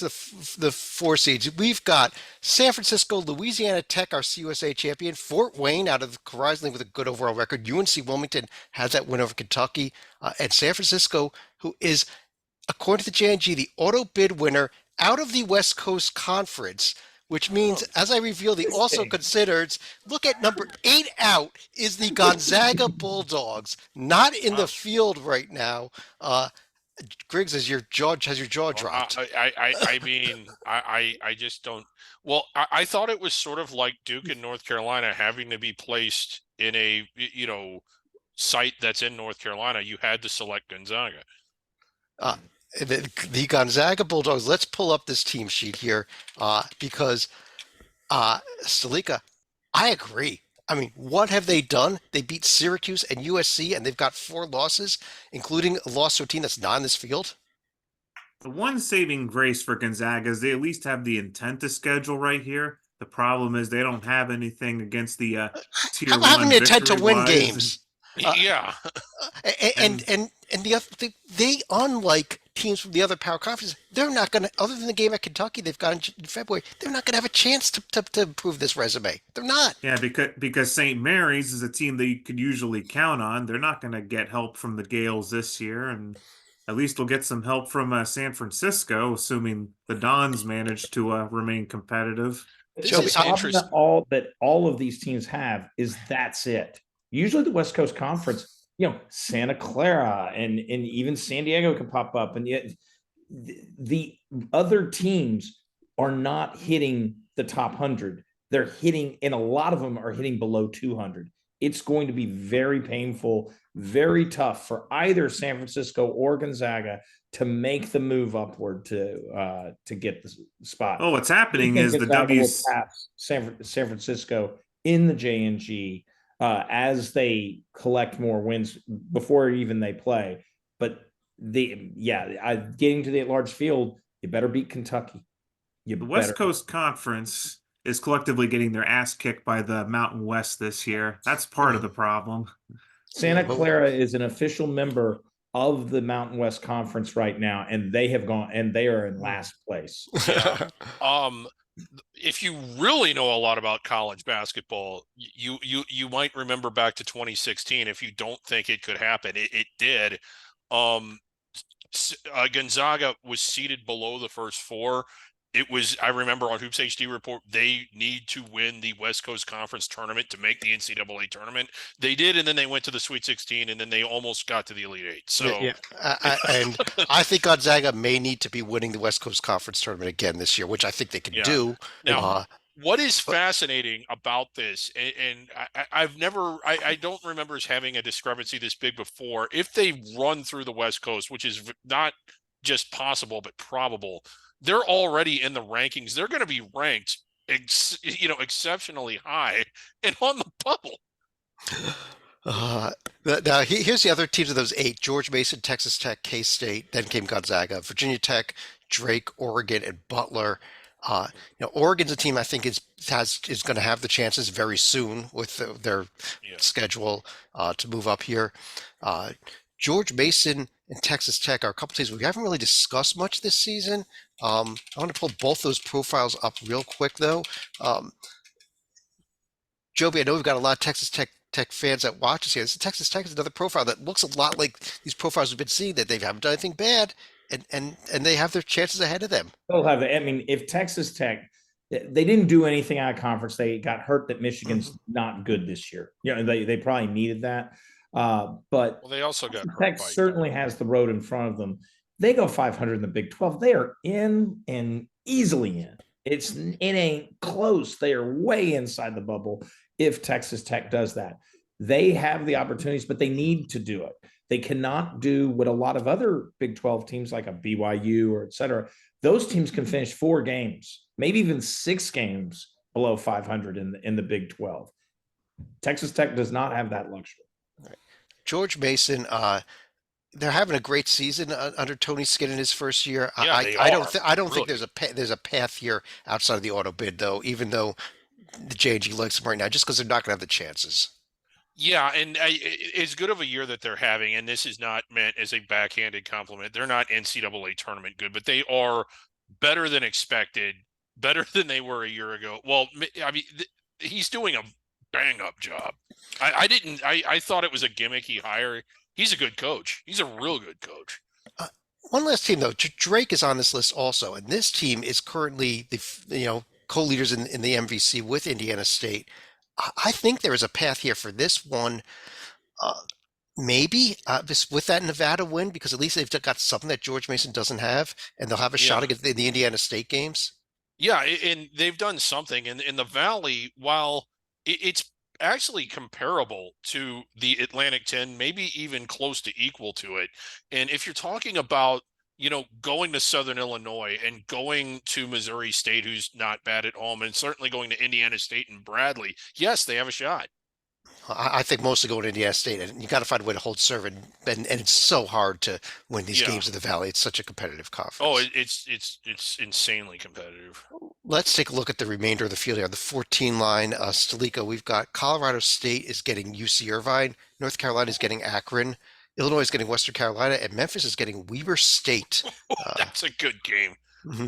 the 4 seeds. We've got San Francisco, Louisiana Tech, our CUSA champion, Fort Wayne out of Horizon League with a good overall record. UNC Wilmington has that win over Kentucky, and San Francisco, who is, according to the JNG, the auto bid winner out of the West Coast Conference, which means, as I revealed, he also considers, look at number 8 out is the Gonzaga Bulldogs, not in the field right now. Griggs, has your jaw dropped? I mean, I just don't. Well, I thought it was sort of like Duke and North Carolina having to be placed in a site that's in North Carolina. You had to select Gonzaga. The Gonzaga Bulldogs, let's pull up this team sheet here because Stalika, I agree. I mean, what have they done? They beat Syracuse and USC, and they've got 4 losses, including a loss to a team that's not in this field. The one saving grace for Gonzaga is they at least have the intent to schedule right here. The problem is they don't have anything against the tier 1 having the intent to win victory-wise. games. Yeah. And the other thing, they, unlike teams from the other power conferences, they're not going to, other than the game at Kentucky they've got in February, they're not going to have a chance to improve this resume. They're not. Yeah, because St. Mary's is a team that you could usually count on. They're not going to get help from the Gales this year, and at least we'll get some help from San Francisco, assuming the Dons manage to remain competitive. This Joey, is The problem interesting. that all of these teams have is that's it. Usually the West Coast Conference, Santa Clara and even San Diego can pop up, and yet the other teams are not hitting the top 100. They're hitting, and a lot of them are hitting below 200. It's going to be very painful, very tough for either San Francisco or Gonzaga to make the move upward to get the spot. Oh, what's happening is the Gonzaga will W. pass San Francisco in the JNG as they collect more wins before even they play. But getting to the large field, you better beat Kentucky. The West Coast Conference is collectively getting their ass kicked by the Mountain West this year. That's part of the problem. Santa Clara is an official member of the Mountain West Conference right now, and they are in last place. If you really know a lot about college basketball, you might remember back to 2016. If you don't think it could happen, it did. Gonzaga was seated below the first 4. I remember on Hoops HD report, they need to win the West Coast Conference tournament to make the NCAA tournament. They did, and then they went to the Sweet 16, and then they almost got to the Elite 8. So, and I think Gonzaga may need to be winning the West Coast Conference tournament again this year, which I think they can do. Now, what is fascinating about this, and I don't remember us having a discrepancy this big before. If they run through the West Coast, which is not just possible but probable, they're already in the rankings. They're going to be ranked, exceptionally high and on the bubble. Now, here's the other teams of those 8: George Mason, Texas Tech, K-State. Then came Gonzaga, Virginia Tech, Drake, Oregon, and Butler. Oregon's a team I think is going to have the chances very soon with their Yeah. schedule to move up here. George Mason and Texas Tech are a couple teams we haven't really discussed much this season. I want to pull both those profiles up real quick though. Joby, I know we've got a lot of Texas Tech fans that watch us here. Texas Tech is another profile that looks a lot like these profiles we've been seeing that they haven't done anything bad, and they have their chances ahead of them. They'll have. I mean, if Texas Tech, they didn't do anything out of conference. They got hurt that Michigan's not good this year. They probably needed that. But Well, they also got hurt Tech by certainly has the road in front of them. They go 500 in the Big 12. They are in and easily in. It ain't close. They are way inside the bubble if Texas Tech does that. They have the opportunities, but they need to do it. They cannot do what a lot of other Big 12 teams like a BYU or et cetera. Those teams can finish 4 games, maybe even 6 games below 500 in the Big 12. Texas Tech does not have that luxury. George Mason, they're having a great season under Tony Skinn in his first year. Yeah, I don't think really. there's a path here outside of the auto bid though. Even though the JG likes them right now, just because they're not going to have the chances. Yeah, and as good of a year that they're having, and this is not meant as a backhanded compliment. They're not NCAA tournament good, but they are better than expected, better than they were a year ago. Well, I mean, he's doing a bang up job. I thought it was a gimmicky hire. He's a good coach. He's a real good coach. One last team though, Drake is on this list also, and this team is currently the co-leaders in the MVC with Indiana State. I think there is a path here for this one. Maybe just with that Nevada win, because at least they've got something that George Mason doesn't have, and they'll have a shot Yeah. against the Indiana State games. Yeah, and they've done something in the Valley. While it's actually comparable to the Atlantic 10, maybe even close to equal to it. And if you're talking about, going to Southern Illinois and going to Missouri State, who's not bad at home, and certainly going to Indiana State and Bradley, yes, they have a shot. I think mostly going to Indiana State, and you got to find a way to hold serve, and it's so hard to win these Yeah. games in the Valley. It's such a competitive conference. Oh, it's insanely competitive. Let's take a look at the remainder of the field here. The 14 line, Stalika, we've got Colorado State is getting UC Irvine, North Carolina is getting Akron, Illinois is getting Western Carolina, and Memphis is getting Weber State. That's a good game.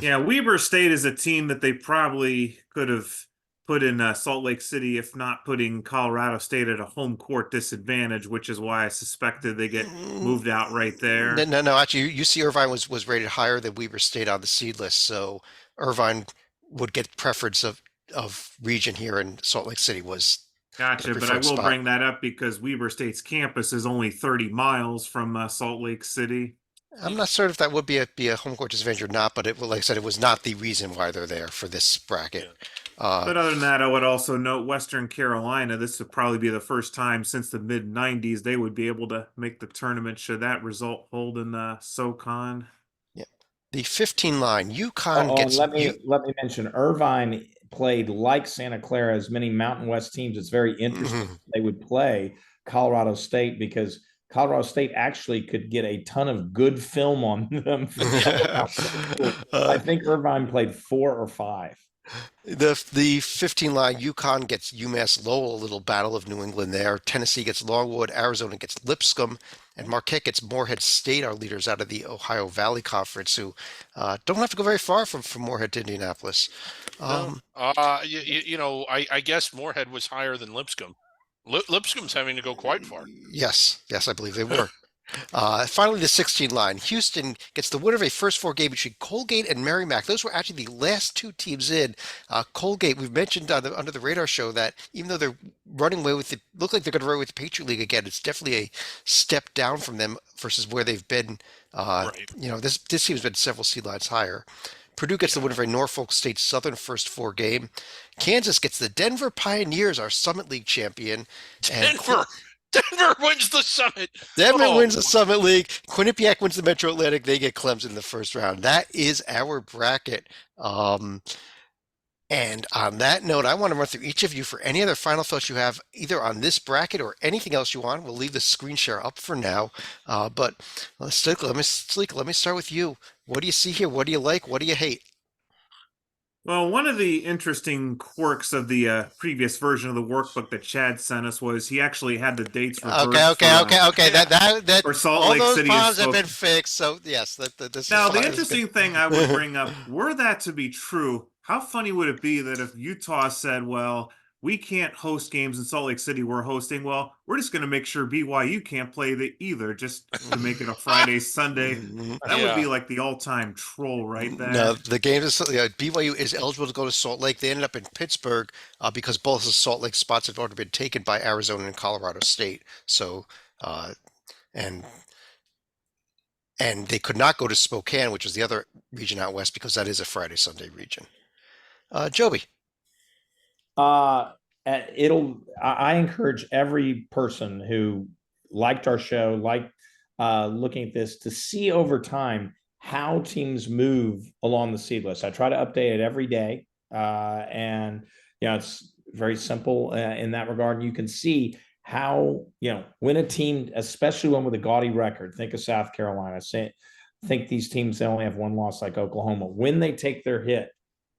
Yeah, Weber State is a team that they probably could have put in Salt Lake City, if not putting Colorado State at a home court disadvantage, which is why I suspected they get moved out right there. No. Actually, UC Irvine was rated higher than Weber State on the seed list, so Irvine would get preference of region here, and Salt Lake City was. Gotcha, but I will bring that up because Weber State's campus is only 30 miles from Salt Lake City. I'm not certain if that would be a home court disadvantage or not, but like I said, it was not the reason why they're there for this bracket. But other than that, I would also note Western Carolina. This would probably be the first time since the mid 90s they would be able to make the tournament should that result hold in the SoCon. Yeah, the 15 line UConn gets. Let me mention Irvine played like Santa Clara as many Mountain West teams. It's very interesting they would play Colorado State because Colorado State actually could get a ton of good film on them. I think Irvine played 4 or 5. The 15 line UConn gets UMass Lowell, a little battle of New England there. Tennessee gets Longwood, Arizona gets Lipscomb, and Marquette gets Morehead State, our leaders out of the Ohio Valley Conference, who don't have to go very far from Morehead to Indianapolis. I guess Morehead was higher than Lipscomb. Lipscomb's having to go quite far. Yes, I believe they were. Finally, the 16 line. Houston gets the winner of a first 4 game between Colgate and Merrimack. Those were actually the last 2 teams in. Colgate, we've mentioned under the radar show that even though they're running away with look like they're going to run away with the Patriot League again, it's definitely a step down from them versus where they've been. Right. This team's been several seed lines higher. Purdue gets the winner of a Norfolk State Southern first 4 game. Kansas gets the Denver Pioneers, our Summit League champion. Denver wins the Summit. Denver wins the Summit League. Quinnipiac wins the Metro Atlantic. They get Clemson in the first round. That is our bracket. And on that note, I want to run through each of you for any other final thoughts you have, either on this bracket or anything else you want. We'll leave the screen share up for now. But Stalika, let me start with you. What do you see here? What do you like? What do you hate? Well, one of the interesting quirks of the previous version of the workbook that Chad sent us was he actually had the dates reversed for Okay. That for Salt all Lake those City is problems have been supposed. fixed. So yes, this Now, is the fine. interesting thing I would bring up, were that to be true, how funny would it be that if Utah said, well, we can't host games in Salt Lake City, we're hosting, well, we're just going to make sure BYU can't play either, just to make it a Friday, Sunday. That would be Yeah. like the all-time troll right No, there. the game is BYU is eligible to go to Salt Lake. They ended up in Pittsburgh because both the Salt Lake spots have already been taken by Arizona and Colorado State. So uh, and and they could not go to Spokane, which is the other region out west, because that is a Friday Sunday region. Joby. Uh, I encourage every person who liked our show, looking at this, to see over time how teams move along the seed list. I try to update it every day. And, it's very simple in that regard. And you can see how, when a team, especially one with a gaudy record, think of South Carolina, think these teams that only have one loss like Oklahoma, when they take their hit,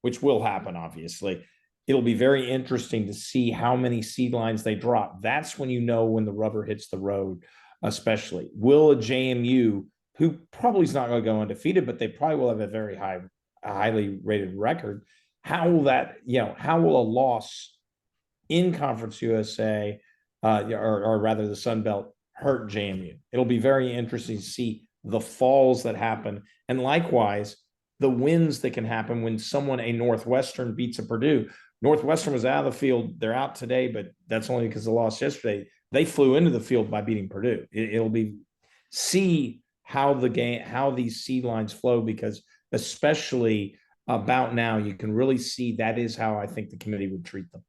which will happen, obviously, it'll be very interesting to see how many seed lines they drop. That's when when the rubber hits the road, especially. Will a JMU, who probably is not going to go undefeated, but they probably will have a highly rated record. How will how will a loss in Conference USA, or rather the Sun Belt, hurt JMU? It'll be very interesting to see the falls that happen. And likewise, the wins that can happen when a Northwestern beats a Purdue. Northwestern was out of the field. They're out today, but that's only because they lost yesterday. They flew into the field by beating Purdue. It'll be see how these seed lines flow, because especially about now, you can really see that is how I think the committee would treat them.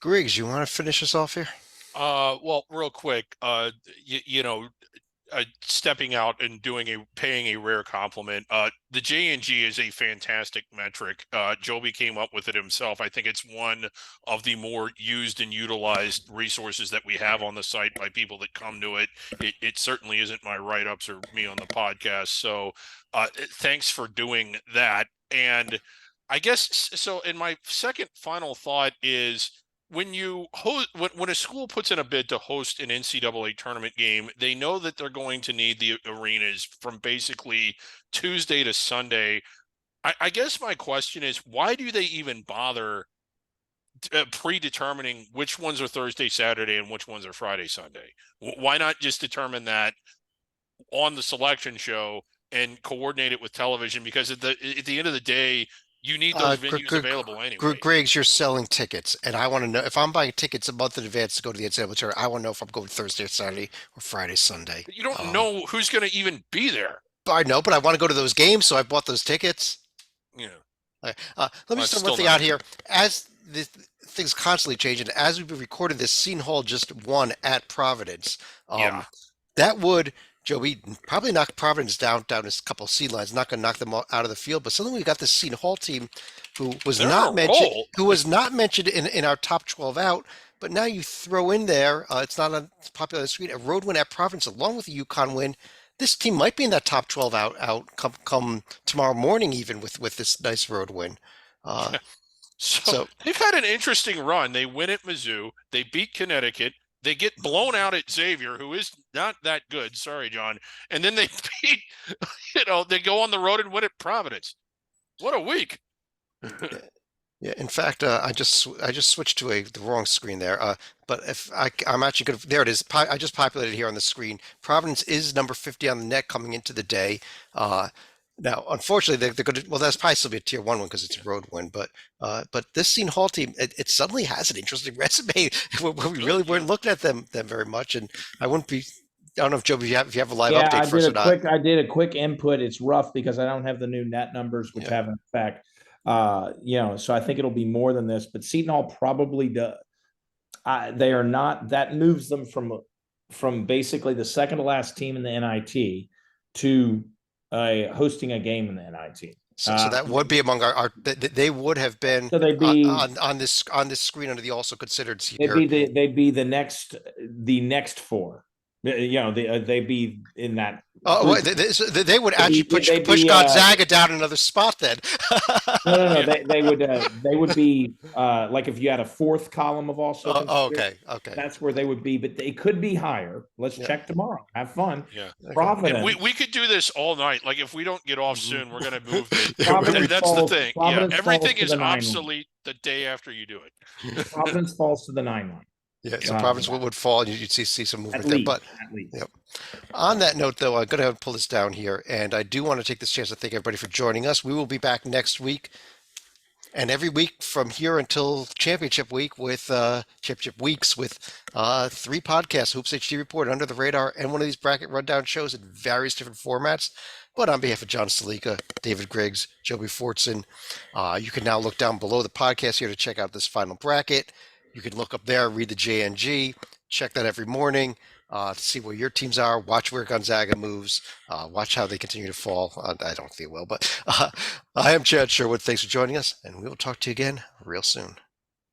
Griggs, you want to finish us off here? Well, real quick, stepping out and paying a rare compliment. The JNG is a fantastic metric. Joby came up with it himself. I think it's one of the more used and utilized resources that we have on the site by people that come to it. It certainly isn't my write-ups or me on the podcast. So thanks for doing that. And I guess so. And my second final thought is, when a school puts in a bid to host an NCAA tournament game, they know that they're going to need the arenas from basically Tuesday to Sunday. I guess my question is, why do they even bother predetermining which ones are Thursday, Saturday, and which ones are Friday, Sunday? Why not just determine that on the selection show and coordinate it with television? Because at the end of the day, you need those venues available anyway. Griggs, you're selling tickets, and I want to know if I'm buying tickets a month in advance to go to the NCAA tournament. I want to know if I'm going Thursday or Saturday or Friday, Sunday. But you don't know who's going to even be there. I know, but I want to go to those games, so I bought those tickets. Yeah. Let me just throw one thing out here. As the things constantly change, and as we've been recording this, Seton Hall just won at Providence. That would, Joey, probably knock Providence down a couple of seed lines. Not going to knock them out of the field, but suddenly we got this Seton Hall team who was not mentioned in our top 12 out. But now you throw in there, it's not on popular on the screen, a road win at Providence along with a UConn win. This team might be in that top 12 out come tomorrow morning, even with this nice road win. So they've had an interesting run. They win at Mizzou. They beat Connecticut. They get blown out at Xavier, who is not that good. Sorry, John. And then they beat, they go on the road and win at Providence. What a week. Yeah. In fact, I just switched to the wrong screen there. But if I'm actually good. There it is. I just populated here on the screen. Providence is number 50 on the net coming into the day. Now, unfortunately, they're going to. Well, that's probably still be a tier 1 win because it's a road win. But this Seton Hall team, it suddenly has an interesting resume where we really weren't looking at them very much. And I wouldn't be. I don't know if Joe, if you have a live update for us or not. I did a quick input. It's rough because I don't have the new net numbers, which have an effect. So I think it'll be more than this. But Seton Hall probably does. They are not. That moves them from basically the second to last team in the NIT to hosting a game in the NIT. So that would be among our they would have been on this screen under the also considered here. They'd be the next 4. They'd be in that Oh, well, they would actually push they'd push be, Gonzaga down another spot then. No. Yeah. They would be like if you had a fourth column of also. Oh, okay, okay. That's where they would be, but they could be higher. Let's Yeah. check tomorrow. Have fun. Yeah. Providence. And we could do this all night. Like if we don't get off soon, we're gonna move it. Providence That's the falls- thing. Yeah, Providence everything falls to is the 9-1. obsolete the day after you do it. Providence falls to the 9-1. Yeah, so Uh, Providence would fall, and you'd see some movement At there. least. But At least. Yep. On that note, though, I'm going to pull this down here, and I do want to take this chance to thank everybody for joining us. We will be back next week, and every week from here until championship week with championship weeks with 3 podcasts: Hoops HD Report, Under the Radar, and one of these bracket rundown shows in various different formats. But on behalf of John Salika, David Griggs, Joby Fortson, you can now look down below the podcast here to check out this final bracket. You can look up there, read the JNG, check that every morning to see where your teams are, watch where Gonzaga moves, watch how they continue to fall. I don't think it will, but I am Chad Sherwood. Thanks for joining us, and we will talk to you again real soon.